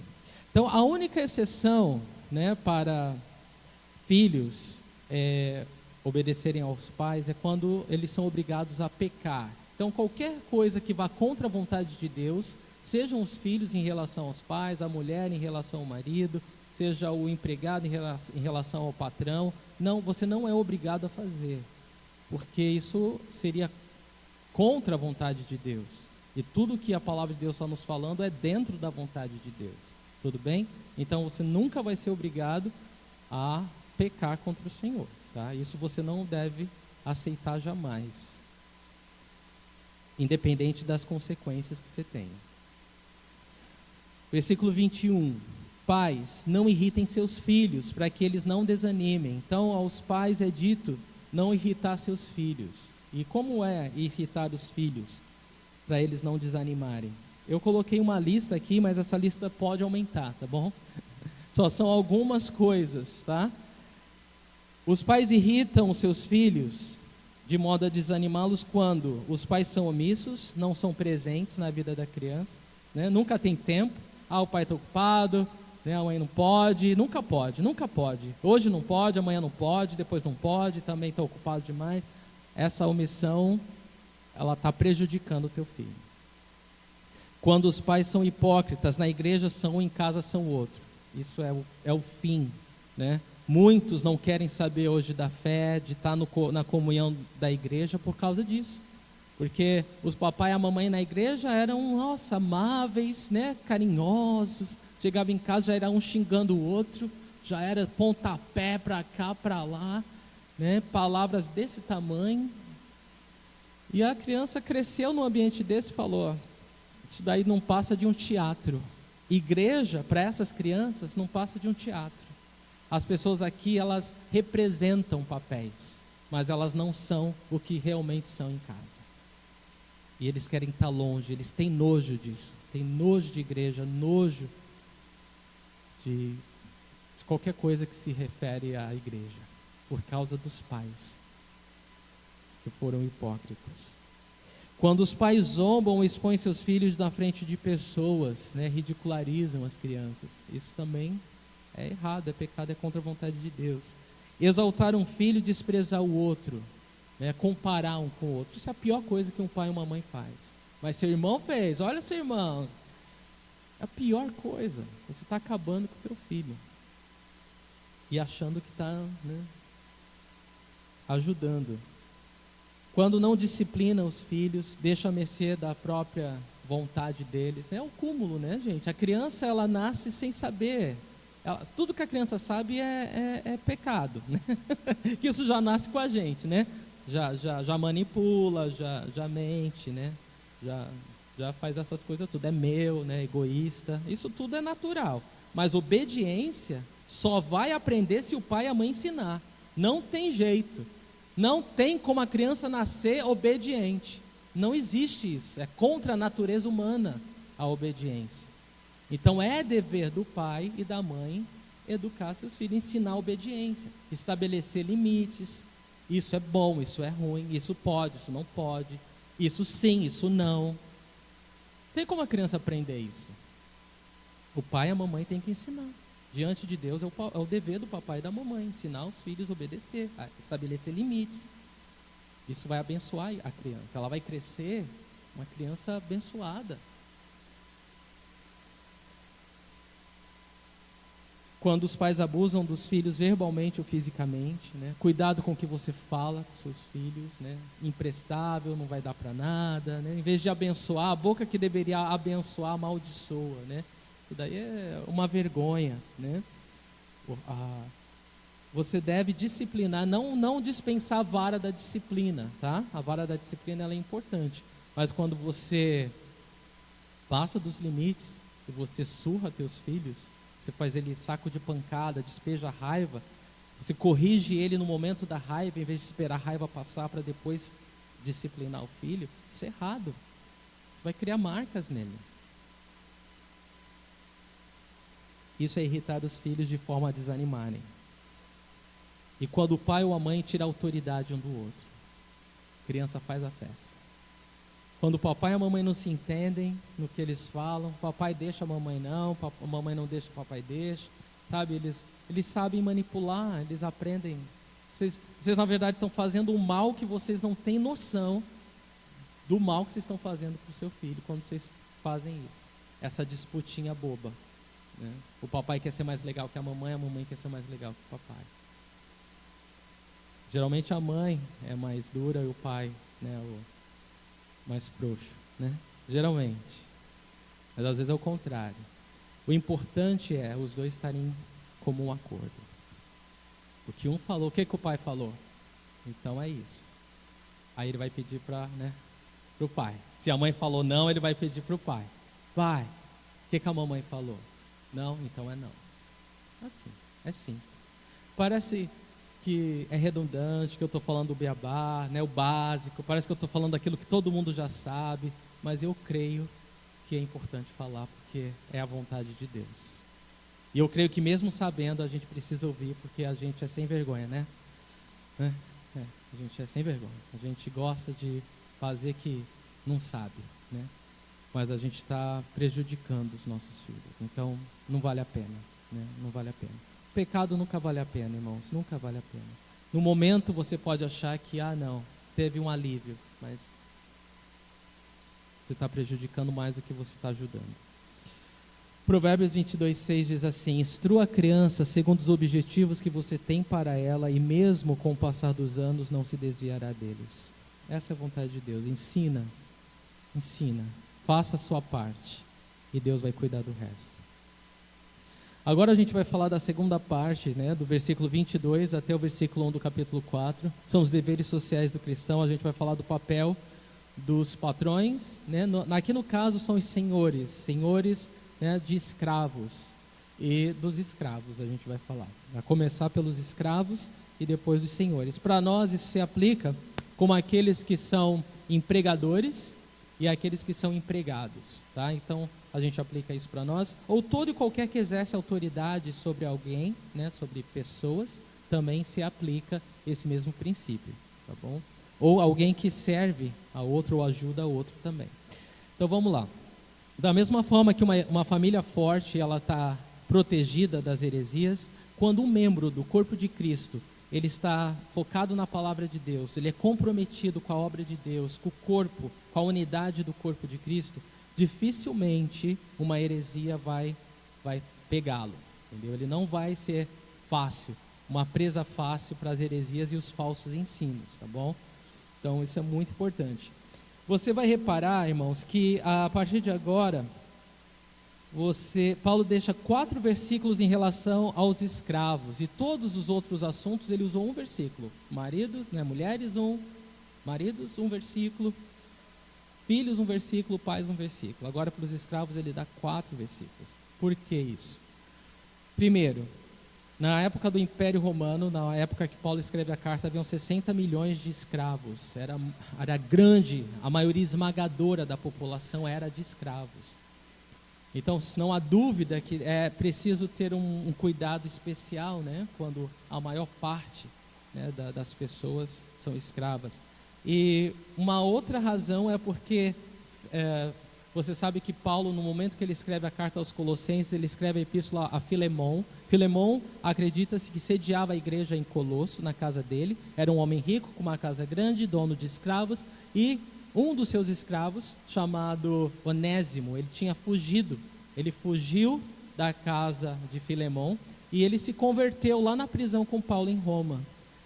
Então a única exceção, né, para filhos obedecerem aos pais é quando eles são obrigados a pecar. Então qualquer coisa que vá contra a vontade de Deus, sejam os filhos em relação aos pais, a mulher em relação ao marido, seja o empregado em relação ao patrão, não, você não é obrigado a fazer, porque isso seria contra a vontade de Deus. E tudo que a palavra de Deus está nos falando é dentro da vontade de Deus. Tudo bem? Então você nunca vai ser obrigado a pecar contra o Senhor. Tá? Isso você não deve aceitar jamais, independente das consequências que você tenha. Versículo 21. Pais, não irritem seus filhos, para que eles não desanimem. Então aos pais é dito não irritar seus filhos. E como é irritar os filhos? Para eles não desanimarem. Eu coloquei uma lista aqui, mas essa lista pode aumentar, tá bom? Só são algumas coisas, tá? Os pais irritam os seus filhos de modo a desanimá-los quando os pais são omissos, não são presentes na vida da criança, né? Nunca tem tempo. O pai está ocupado, né? A mãe não pode, nunca pode. Hoje não pode, amanhã não pode, depois não pode, também está ocupado demais. Essa omissão, ela está prejudicando o teu filho. Quando os pais são hipócritas, na igreja são um, em casa são outro. Isso é o fim, né? Muitos não querem saber hoje da fé, de estar na comunhão da igreja por causa disso. Porque os papai e a mamãe na igreja eram, nossa, amáveis, né? Carinhosos. Chegava em casa, já era um xingando o outro, já era pontapé para cá, para lá, né? Palavras desse tamanho. E a criança cresceu num ambiente desse e falou, isso daí não passa de um teatro. Igreja, para essas crianças, não passa de um teatro. As pessoas aqui, elas representam papéis, mas elas não são o que realmente são em casa. E eles querem estar longe, eles têm nojo disso. Tem nojo de igreja, nojo de qualquer coisa que se refere à igreja, por causa dos pais, que foram hipócritas. Quando os pais zombam, expõem seus filhos na frente de pessoas, né, ridicularizam as crianças. Isso também é errado, é pecado, é contra a vontade de Deus. Exaltar um filho e desprezar o outro, né, comparar um com o outro. Isso é a pior coisa que um pai e uma mãe faz. Mas seu irmão fez, olha seu irmão. É a pior coisa. Você está acabando com o teu filho. E achando que está, né, ajudando. Quando não disciplina os filhos, deixa a mercê da própria vontade deles. É o cúmulo, né, gente? A criança, ela nasce sem saber. Tudo que a criança sabe é pecado, né? Que isso já nasce com a gente, né? Já manipula, já mente, né? Já faz essas coisas tudo. É meu, né? Egoísta. Isso tudo é natural. Mas obediência só vai aprender se o pai e a mãe ensinar. Não tem jeito. Não tem como a criança nascer obediente. Não existe isso. É contra a natureza humana a obediência. Então é dever do pai e da mãe educar seus filhos, ensinar a obediência, estabelecer limites. Isso é bom, isso é ruim, isso pode, isso não pode, isso sim, isso não. Tem como a criança aprender isso? O pai e a mamãe têm que ensinar. Diante de Deus é o dever do papai e da mamãe, ensinar os filhos a obedecer, a estabelecer limites. Isso vai abençoar a criança. Ela vai crescer uma criança abençoada. Quando os pais abusam dos filhos verbalmente ou fisicamente, né? Cuidado com o que você fala com seus filhos, né? Imprestável, não vai dar para nada, né? Em vez de abençoar, a boca que deveria abençoar amaldiçoa, né? Isso daí é uma vergonha, né? Você deve disciplinar, não dispensar a vara da disciplina, tá? A vara da disciplina ela é importante, mas quando você passa dos limites e você surra teus filhos, você faz ele saco de pancada, despeja raiva, você corrige ele no momento da raiva, em vez de esperar a raiva passar para depois disciplinar o filho, isso é errado. Você vai criar marcas nele. Isso é irritar os filhos de forma a desanimarem. E quando o pai ou a mãe tira a autoridade um do outro, a criança faz a festa. Quando o papai e a mamãe não se entendem no que eles falam, o papai deixa a mamãe não, a mamãe não deixa, o papai deixa, sabe? Eles sabem manipular, eles aprendem. Vocês na verdade estão fazendo um mal que vocês não têm noção do mal que vocês estão fazendo para o seu filho quando vocês fazem isso. Essa disputinha boba, né? O papai quer ser mais legal que a mamãe quer ser mais legal que o papai. Geralmente a mãe é mais dura e o pai, né, mais frouxo, né? Geralmente. Mas às vezes é o contrário. O importante é os dois estarem em comum acordo. O que um falou, o que o pai falou? Então é isso. Aí ele vai pedir para o pai. Se a mãe falou não, ele vai pedir para o pai. Pai, o que a mamãe falou? Não, então é não. Assim, é simples. Parece que é redundante, que eu estou falando do beabá, né, o básico, parece que eu estou falando aquilo que todo mundo já sabe, mas eu creio que é importante falar, porque é a vontade de Deus. E eu creio que mesmo sabendo, a gente precisa ouvir, porque a gente é sem vergonha, né? A gente é sem vergonha, a gente gosta de fazer que não sabe, né? Mas a gente está prejudicando os nossos filhos, então não vale a pena, né? Não vale a pena. Pecado nunca vale a pena, irmãos, nunca vale a pena. No momento você pode achar que, não, teve um alívio, mas você está prejudicando mais do que você está ajudando. Provérbios 22:6 diz assim: instrua a criança segundo os objetivos que você tem para ela, e mesmo com o passar dos anos não se desviará deles. Essa é a vontade de Deus. Ensina, faça a sua parte, e Deus vai cuidar do resto. Agora a gente vai falar da segunda parte, né, do versículo 22 até o versículo 1 do capítulo 4. São os deveres sociais do cristão. A gente vai falar do papel dos patrões, né? Aqui no caso são os senhores, né, de escravos e dos escravos a gente vai falar. Vai começar pelos escravos e depois os senhores. Para nós isso se aplica como aqueles que são empregadores e aqueles que são empregados, tá? Então a gente aplica isso para nós, ou todo e qualquer que exerce autoridade sobre alguém, né, sobre pessoas, também se aplica esse mesmo princípio, tá bom? Ou alguém que serve a outro ou ajuda a outro também. Então vamos lá. Da mesma forma que uma família forte, ela está protegida das heresias, quando um membro do corpo de Cristo, ele está focado na palavra de Deus, ele é comprometido com a obra de Deus, com o corpo, com a unidade do corpo de Cristo, dificilmente uma heresia vai pegá-lo, entendeu? Ele não vai ser fácil, uma presa fácil para as heresias e os falsos ensinos, tá bom? Então isso é muito importante. Você vai reparar, irmãos, que a partir de agora, Paulo deixa 4 versículos em relação aos escravos, e todos os outros assuntos ele usou um versículo. Maridos, né, mulheres maridos, um versículo. Filhos, um versículo, pais, um versículo. Agora, para os escravos, ele dá 4 versículos. Por que isso? Primeiro, na época do Império Romano, na época que Paulo escreve a carta, haviam 60 milhões de escravos. Era grande, a maioria esmagadora da população era de escravos. Então, não há dúvida que é preciso ter um cuidado especial, né, quando a maior parte, né, das pessoas são escravas. E uma outra razão é porque você sabe que Paulo, no momento que ele escreve a carta aos Colossenses, ele escreve a epístola a Filemon. Filemon, acredita-se que sediava a igreja em Colosso, na casa dele. Era um homem rico, com uma casa grande, dono de escravos. E um dos seus escravos, chamado Onésimo, ele tinha fugido. Ele fugiu da casa de Filemon e ele se converteu lá na prisão com Paulo em Roma.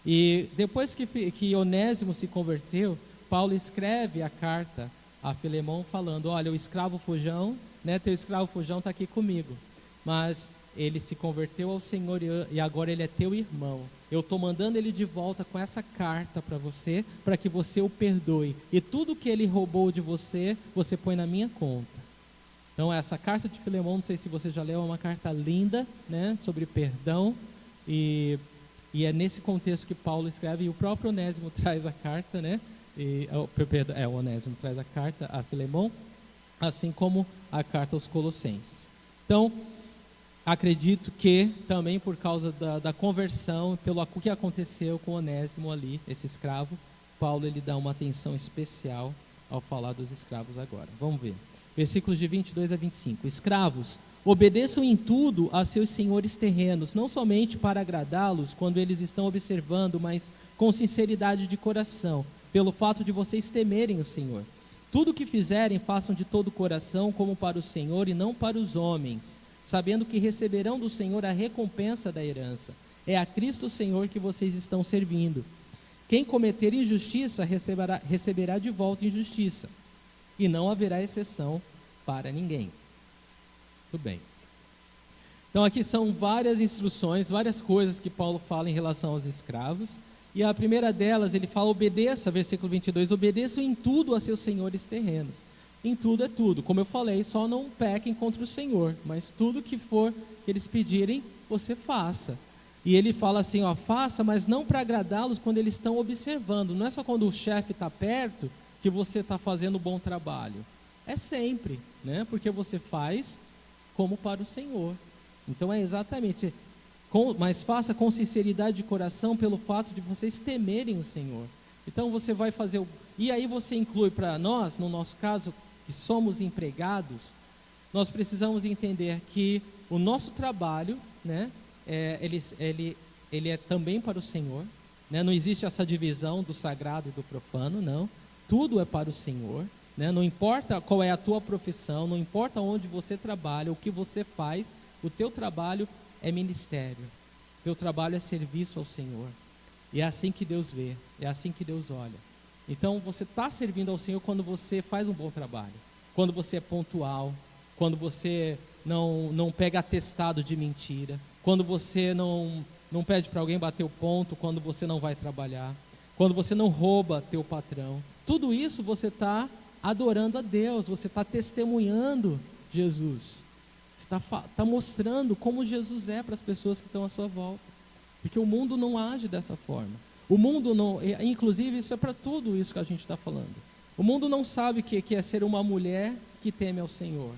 E depois que Onésimo se converteu, Paulo escreve a carta a Filemon falando: olha, o escravo fujão, né, teu escravo fujão está aqui comigo, mas ele se converteu ao Senhor e agora ele é teu irmão. Eu estou mandando ele de volta com essa carta para você, para que você o perdoe. E tudo que ele roubou de você, você põe na minha conta. Então essa carta de Filemon, não sei se você já leu, é uma carta linda, né, sobre perdão. E é nesse contexto que Paulo escreve, e o próprio Onésimo traz a carta, né? O Onésimo traz a carta a Filemon, assim como a carta aos Colossenses. Então, acredito que também por causa da conversão, pelo que aconteceu com Onésimo ali, esse escravo, Paulo ele dá uma atenção especial ao falar dos escravos agora. Vamos ver. Versículos de 22 a 25. Escravos, obedeçam em tudo a seus senhores terrenos, não somente para agradá-los quando eles estão observando, mas com sinceridade de coração, pelo fato de vocês temerem o Senhor. Tudo o que fizerem, façam de todo o coração, como para o Senhor e não para os homens, sabendo que receberão do Senhor a recompensa da herança. É a Cristo Senhor que vocês estão servindo. Quem cometer injustiça receberá de volta injustiça, e não haverá exceção para ninguém. Muito bem. Então aqui são várias instruções, várias coisas que Paulo fala em relação aos escravos. E a primeira delas, ele fala: obedeça, versículo 22, obedeçam em tudo a seus senhores terrenos. Em tudo é tudo. Como eu falei, só não pequem contra o Senhor, mas tudo que for que eles pedirem, você faça. E ele fala assim, ó, faça, mas não para agradá-los quando eles estão observando. Não é só quando o chefe está perto que você está fazendo bom trabalho. É sempre, né? Porque você faz como para o Senhor. Então é exatamente, mas faça com sinceridade de coração pelo fato de vocês temerem o Senhor. Então você vai fazer, e aí você inclui para nós, no nosso caso, que somos empregados, nós precisamos entender que o nosso trabalho, né, ele é também para o Senhor, né? Não existe essa divisão do sagrado e do profano, não. Tudo é para o Senhor, né? Não importa qual é a tua profissão, não importa onde você trabalha, o que você faz, o teu trabalho é ministério, o teu trabalho é serviço ao Senhor. E é assim que Deus vê, é assim que Deus olha. Então você está servindo ao Senhor quando você faz um bom trabalho, quando você é pontual, quando você não pega atestado de mentira, quando você não pede para alguém bater o ponto quando você não vai trabalhar, quando você não rouba teu patrão. Tudo isso você está adorando a Deus, você está testemunhando Jesus. Você está mostrando como Jesus é para as pessoas que estão à sua volta. Porque o mundo não age dessa forma. O mundo não, inclusive isso é para tudo isso que a gente está falando. O mundo não sabe o que é ser uma mulher que teme ao Senhor.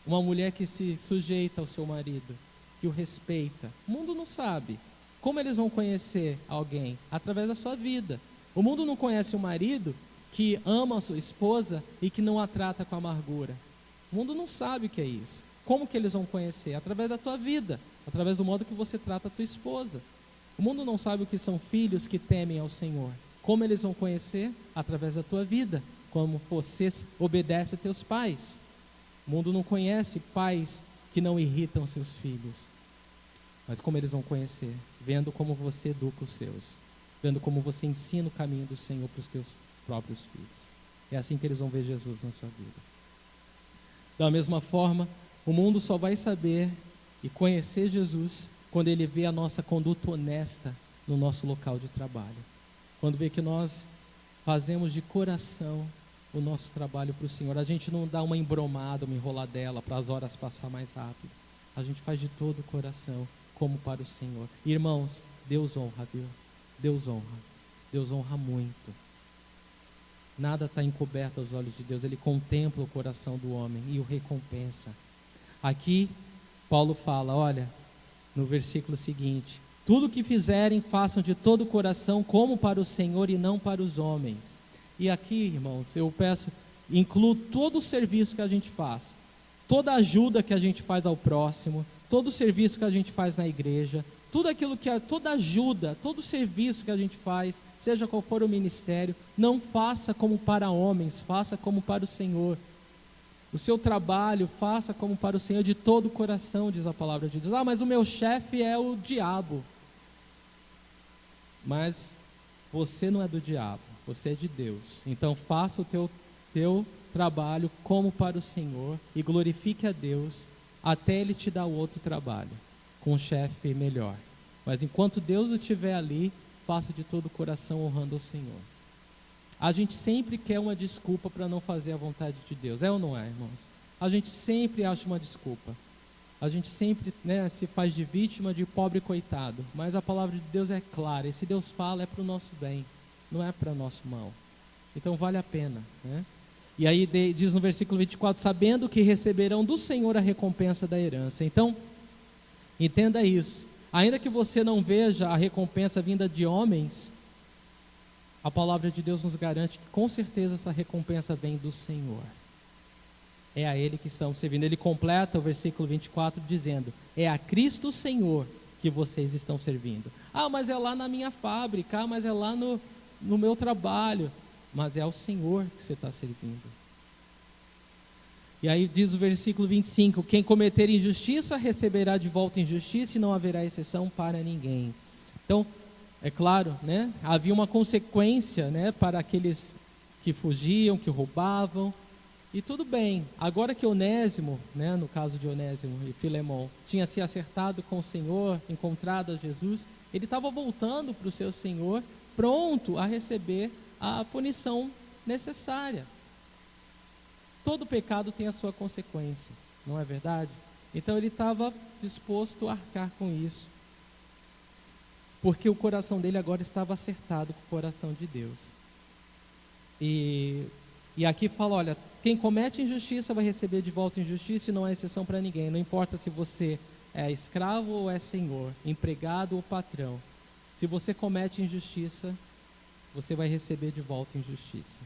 Uma mulher que se sujeita ao seu marido, que o respeita. O mundo não sabe. Como eles vão conhecer alguém? Através da sua vida. O mundo não conhece um marido que ama a sua esposa e que não a trata com amargura. O mundo não sabe o que é isso. Como que eles vão conhecer? Através da tua vida, através do modo que você trata a tua esposa. O mundo não sabe o que são filhos que temem ao Senhor. Como eles vão conhecer? Através da tua vida, como você obedece a teus pais. O mundo não conhece pais que não irritam seus filhos. Mas como eles vão conhecer? Vendo como você educa os seus. Vendo como você ensina o caminho do Senhor para os teus próprios filhos. É assim que eles vão ver Jesus na sua vida. Da mesma forma, o mundo só vai saber e conhecer Jesus quando ele vê a nossa conduta honesta no nosso local de trabalho. Quando vê que nós fazemos de coração o nosso trabalho para o Senhor. A gente não dá uma embromada, uma enroladela para as horas passar mais rápido. A gente faz de todo o coração, como para o Senhor. Irmãos, Deus honra, viu? Deus honra. Deus honra muito. Nada está encoberto aos olhos de Deus. Ele contempla o coração do homem e o recompensa. Aqui, Paulo fala, olha, no versículo seguinte: tudo o que fizerem, façam de todo o coração, como para o Senhor e não para os homens. E aqui, irmãos, eu peço, incluo todo o serviço que a gente faz, toda a ajuda que a gente faz ao próximo, todo o serviço que a gente faz na igreja, tudo aquilo que toda ajuda, todo o serviço que a gente faz, seja qual for o ministério, não faça como para homens, faça como para o Senhor. O seu trabalho, faça como para o Senhor de todo o coração, diz a palavra de Deus. Ah, mas o meu chefe é o diabo. Mas você não é do diabo, você é de Deus. Então faça o teu trabalho como para o Senhor e glorifique a Deus até Ele te dar o outro trabalho, com um chefe melhor. Mas enquanto Deus o estiver ali, faça de todo o coração honrando ao Senhor. A gente sempre quer uma desculpa para não fazer a vontade de Deus, é ou não é, irmãos? A gente sempre acha uma desculpa. A gente sempre, se faz de vítima, de pobre coitado. Mas a palavra de Deus é clara, e se Deus fala é para o nosso bem, não é para o nosso mal. Então vale a pena, né? E aí diz no versículo 24, sabendo que receberão do Senhor a recompensa da herança. Então, entenda isso. Ainda que você não veja a recompensa vinda de homens, a palavra de Deus nos garante que com certeza essa recompensa vem do Senhor. É a Ele que estão servindo. Ele completa o versículo 24 dizendo, é a Cristo Senhor que vocês estão servindo. Ah, mas é lá na minha fábrica, mas é lá no meu trabalho. Mas é ao Senhor que você está servindo. E aí diz o versículo 25, quem cometer injustiça receberá de volta injustiça e não haverá exceção para ninguém. Então, é claro, havia uma consequência, para aqueles que fugiam, que roubavam, e tudo bem. Agora que Onésimo, no caso de Onésimo e Filemão, tinha se acertado com o Senhor, encontrado a Jesus, ele estava voltando para o seu Senhor, pronto a receber a punição necessária. Todo pecado tem a sua consequência, não é verdade? Então ele estava disposto a arcar com isso, porque o coração dele agora estava acertado com o coração de Deus. E aqui fala, olha, quem comete injustiça vai receber de volta injustiça e não há exceção para ninguém. Não importa se você é escravo ou é senhor, empregado ou patrão. Se você comete injustiça, você vai receber de volta injustiça.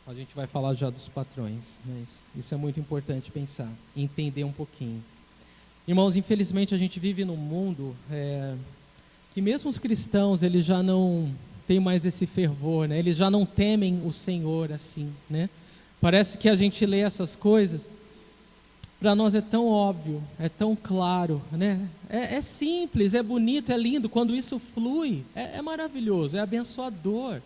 A gente vai falar já dos patrões, mas isso é muito importante pensar, entender um pouquinho. Irmãos, infelizmente a gente vive num mundo que mesmo os cristãos, eles já não têm mais esse fervor, eles já não temem o Senhor assim, Parece que a gente lê essas coisas, para nós é tão óbvio, é tão claro, É simples, é bonito, é lindo, quando isso flui, é maravilhoso, é abençoador.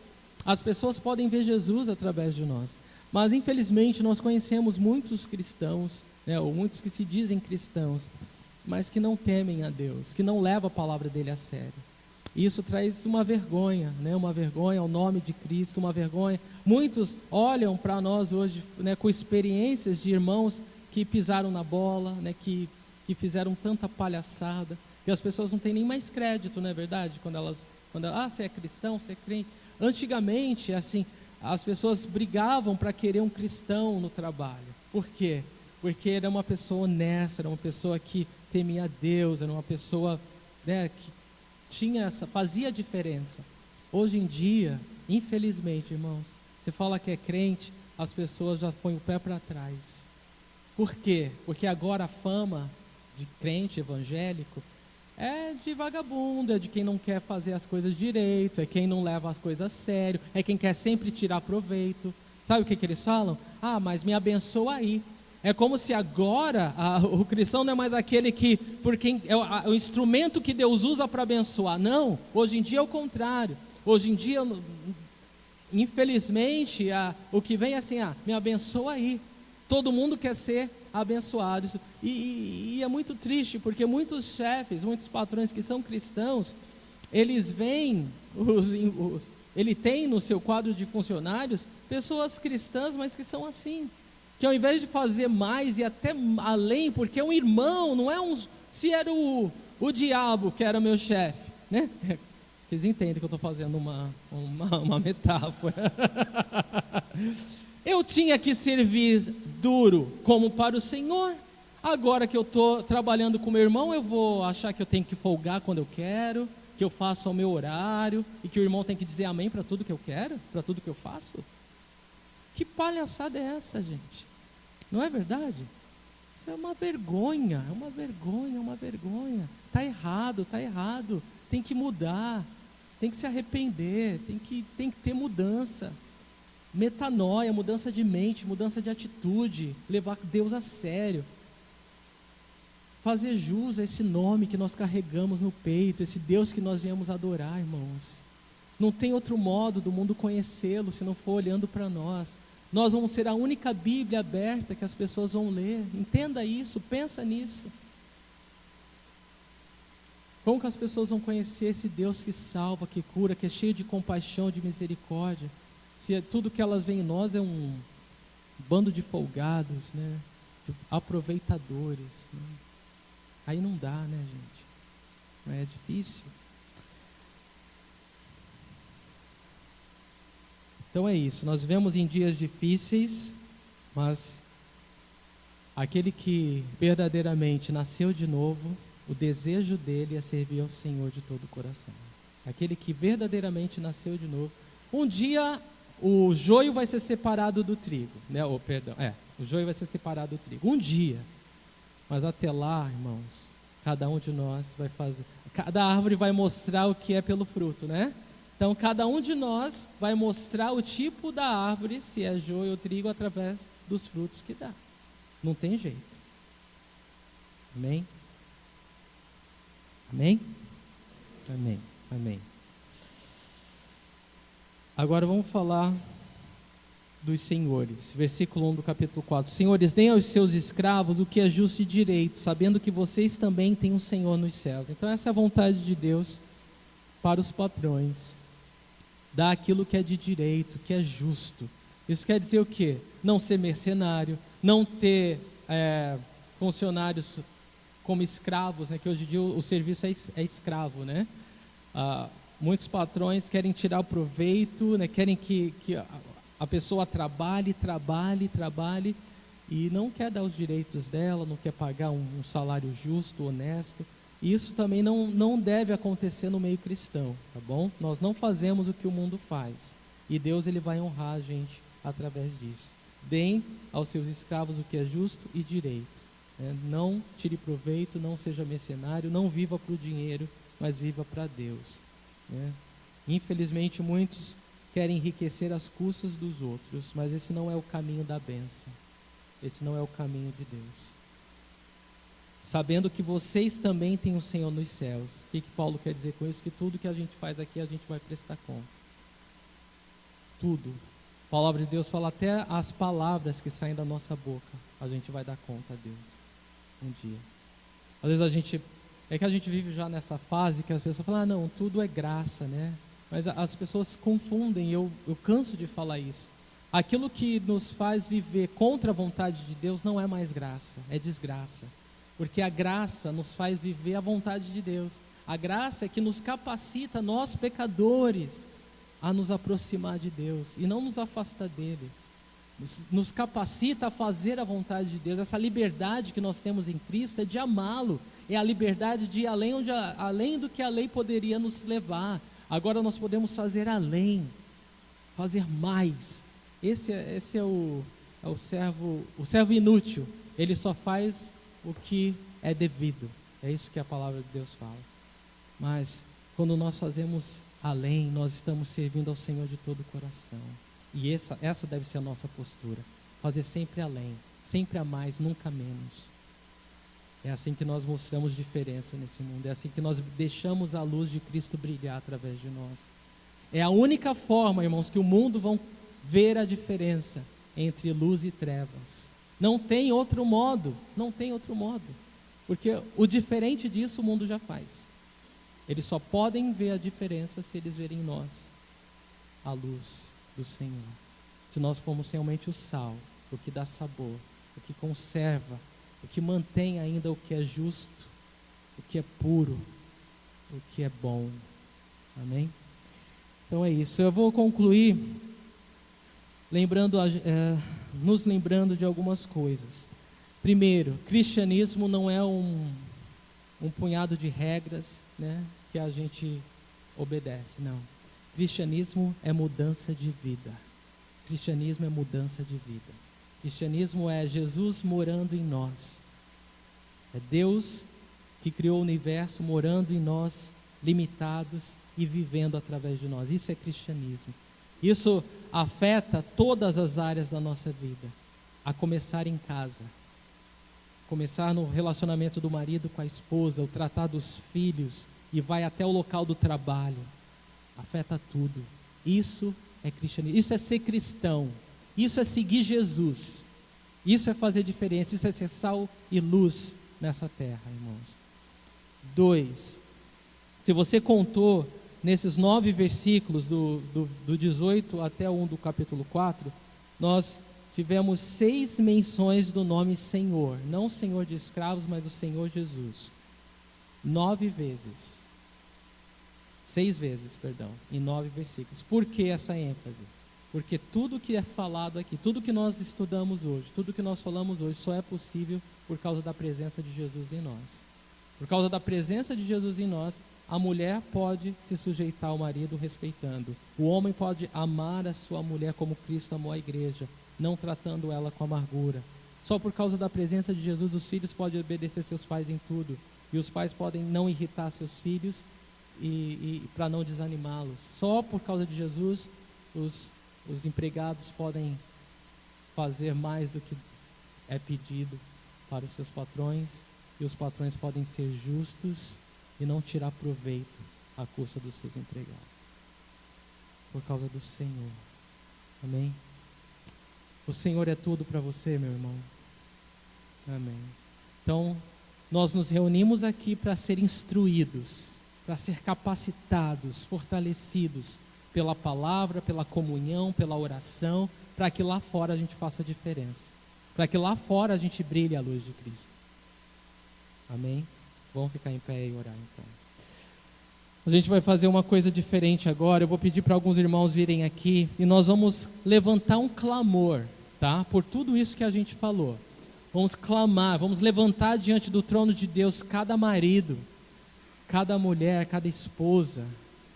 As pessoas podem ver Jesus através de nós, mas infelizmente nós conhecemos muitos cristãos, ou muitos que se dizem cristãos, mas que não temem a Deus, que não levam a palavra dele a sério. E isso traz uma vergonha, uma vergonha ao nome de Cristo, uma vergonha. Muitos olham para nós hoje, com experiências de irmãos que pisaram na bola, que fizeram tanta palhaçada, que as pessoas não têm nem mais crédito, não é verdade? Quando você é cristão, você é crente. Antigamente, assim, as pessoas brigavam para querer um cristão no trabalho. Por quê? Porque era uma pessoa honesta, era uma pessoa que temia a Deus, era uma pessoa que fazia diferença. Hoje em dia, infelizmente, irmãos, você fala que é crente, as pessoas já põem o pé para trás. Por quê? Porque agora a fama de crente evangélico é de vagabundo, é de quem não quer fazer as coisas direito, é quem não leva as coisas a sério, é quem quer sempre tirar proveito. Sabe o que eles falam? Ah, mas me abençoa aí. É como se agora o cristão não é mais aquele que, porque é o instrumento que Deus usa para abençoar. Não, hoje em dia é o contrário. Hoje em dia, infelizmente, o que vem é assim, me abençoa aí. Todo mundo quer ser abençoado. E é muito triste, porque muitos chefes, muitos patrões que são cristãos, eles veem, ele tem no seu quadro de funcionários pessoas cristãs, mas que são assim, que ao invés de fazer mais e até além, porque um irmão, não é se era o diabo que era meu chefe, Vocês entendem que eu estou fazendo uma metáfora. Eu tinha que servir duro como para o Senhor. Agora que eu estou trabalhando com meu irmão, eu vou achar que eu tenho que folgar quando eu quero, que eu faço ao meu horário, e que o irmão tem que dizer amém para tudo que eu quero, para tudo que eu faço? Que palhaçada é essa, gente? Não é verdade? Isso é uma vergonha, é uma vergonha, é uma vergonha. Está errado, está errado. Tem que mudar, tem que se arrepender, tem que ter mudança. Metanoia, mudança de mente, mudança de atitude, levar Deus a sério. Fazer jus a esse nome que nós carregamos no peito, esse Deus que nós viemos adorar, irmãos. Não tem outro modo do mundo conhecê-lo se não for olhando para nós. Nós vamos ser a única Bíblia aberta que as pessoas vão ler. Entenda isso, pensa nisso. Como que as pessoas vão conhecer esse Deus que salva, que cura, que é cheio de compaixão, de misericórdia, se tudo que elas veem em nós é um bando de folgados, né? De aproveitadores, né? Aí não dá, né, gente? Não é difícil. Então é isso, nós vivemos em dias difíceis, mas aquele que verdadeiramente nasceu de novo, o desejo dele é servir ao Senhor de todo o coração. Aquele que verdadeiramente nasceu de novo, um dia o joio vai ser separado do trigo, né? O joio vai ser separado do trigo, um dia. Mas até lá, irmãos, cada um de nós vai fazer, cada árvore vai mostrar o que é pelo fruto, né? Então, cada um de nós vai mostrar o tipo da árvore, se é joio ou trigo, através dos frutos que dá. Não tem jeito. Amém? Amém? Amém. Amém. Agora vamos falar dos senhores. Versículo 1 do capítulo 4. Senhores, deem aos seus escravos o que é justo e direito, sabendo que vocês também têm um Senhor nos céus. Então, essa é a vontade de Deus para os patrões. Dar aquilo que é de direito, que é justo. Isso quer dizer o quê? Não ser mercenário, não ter funcionários como escravos, né? Que hoje em dia o serviço é escravo, né? Muitos patrões querem tirar o proveito, né? Querem que a pessoa trabalhe e não quer dar os direitos dela, não quer pagar um salário justo, honesto. E isso também não deve acontecer no meio cristão, tá bom? Nós não fazemos o que o mundo faz. E Deus ele vai honrar a gente através disso. Deem aos seus escravos o que é justo e direito. Né? Não tire proveito, não seja mercenário, não viva para o dinheiro, mas viva para Deus. Né? Infelizmente, muitos querem enriquecer às custas dos outros, mas esse não é o caminho da bênção. Esse não é o caminho de Deus. Sabendo que vocês também têm o Senhor nos céus. O que Paulo quer dizer com isso? Que tudo que a gente faz aqui, a gente vai prestar conta. Tudo. A palavra de Deus fala até as palavras que saem da nossa boca, a gente vai dar conta a Deus um dia. Às vezes é que a gente vive já nessa fase que as pessoas falam, não, tudo é graça, né? Mas as pessoas confundem, eu canso de falar isso. Aquilo que nos faz viver contra a vontade de Deus não é mais graça, é desgraça. Porque a graça nos faz viver a vontade de Deus. A graça é que nos capacita, nós pecadores, a nos aproximar de Deus e não nos afastar dele. Nos capacita a fazer a vontade de Deus. Essa liberdade que nós temos em Cristo é de amá-lo. É a liberdade de ir além do que a lei poderia nos levar. Agora nós podemos fazer além, fazer mais. Esse é o servo inútil. Ele só faz o que é devido. É isso que a palavra de Deus fala. Mas quando nós fazemos além, nós estamos servindo ao Senhor de todo o coração. E essa deve ser a nossa postura. Fazer sempre além, sempre a mais, nunca menos. É assim que nós mostramos diferença nesse mundo. É assim que nós deixamos a luz de Cristo brilhar através de nós. É a única forma, irmãos, que o mundo vão ver a diferença entre luz e trevas. Não tem outro modo, não tem outro modo. Porque o diferente disso o mundo já faz. Eles só podem ver a diferença se eles verem em nós a luz do Senhor. Se nós formos realmente o sal, o que dá sabor, o que conserva, o que mantém ainda o que é justo, o que é puro, o que é bom. Amém? Então é isso. Eu vou concluir nos lembrando de algumas coisas. Primeiro, cristianismo não é um punhado de regras, né, que a gente obedece, não. Cristianismo é mudança de vida. Cristianismo é mudança de vida. Cristianismo é Jesus morando em nós. É Deus que criou o universo morando em nós, limitados e vivendo através de nós. Isso é cristianismo. Isso afeta todas as áreas da nossa vida, a começar em casa. Começar no relacionamento do marido com a esposa, o tratar dos filhos e vai até o local do trabalho. Afeta tudo. Isso é cristianismo. Isso é ser cristão. Isso é seguir Jesus. Isso é fazer diferença. Isso é ser sal e luz nessa terra, irmãos. 2. Se você contou nesses 9 versículos do 18 até 1 do capítulo 4, nós tivemos 6 menções do nome Senhor. Não Senhor de escravos, mas o Senhor Jesus. 9 vezes. 6 vezes, perdão, em 9 versículos. Por que essa ênfase? Porque tudo que é falado aqui, tudo que nós estudamos hoje, tudo que nós falamos hoje, só é possível por causa da presença de Jesus em nós. Por causa da presença de Jesus em nós, a mulher pode se sujeitar ao marido respeitando. O homem pode amar a sua mulher como Cristo amou a igreja, não tratando ela com amargura. Só por causa da presença de Jesus, os filhos podem obedecer seus pais em tudo. E os pais podem não irritar seus filhos e para não desanimá-los. Só por causa de Jesus, os empregados podem fazer mais do que é pedido para os seus patrões. E os patrões podem ser justos e não tirar proveito à custa dos seus empregados. Por causa do Senhor. Amém? O Senhor é tudo para você, meu irmão. Amém. Então, nós nos reunimos aqui para ser instruídos, para ser capacitados, fortalecidos pela palavra, pela comunhão, pela oração, para que lá fora a gente faça a diferença. Para que lá fora a gente brilhe a luz de Cristo. Amém? Vamos ficar em pé e orar então. A gente vai fazer uma coisa diferente agora. Eu vou pedir para alguns irmãos virem aqui e nós vamos levantar um clamor, tá? Por tudo isso que a gente falou. Vamos clamar, vamos levantar diante do trono de Deus cada marido, cada mulher, cada esposa,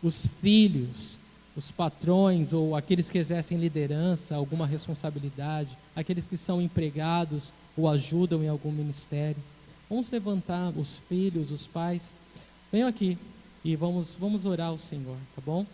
os filhos, os patrões ou aqueles que exercem liderança, alguma responsabilidade, aqueles que são empregados ou ajudam em algum ministério. Vamos levantar os filhos, os pais. Venham aqui e vamos orar ao Senhor, tá bom?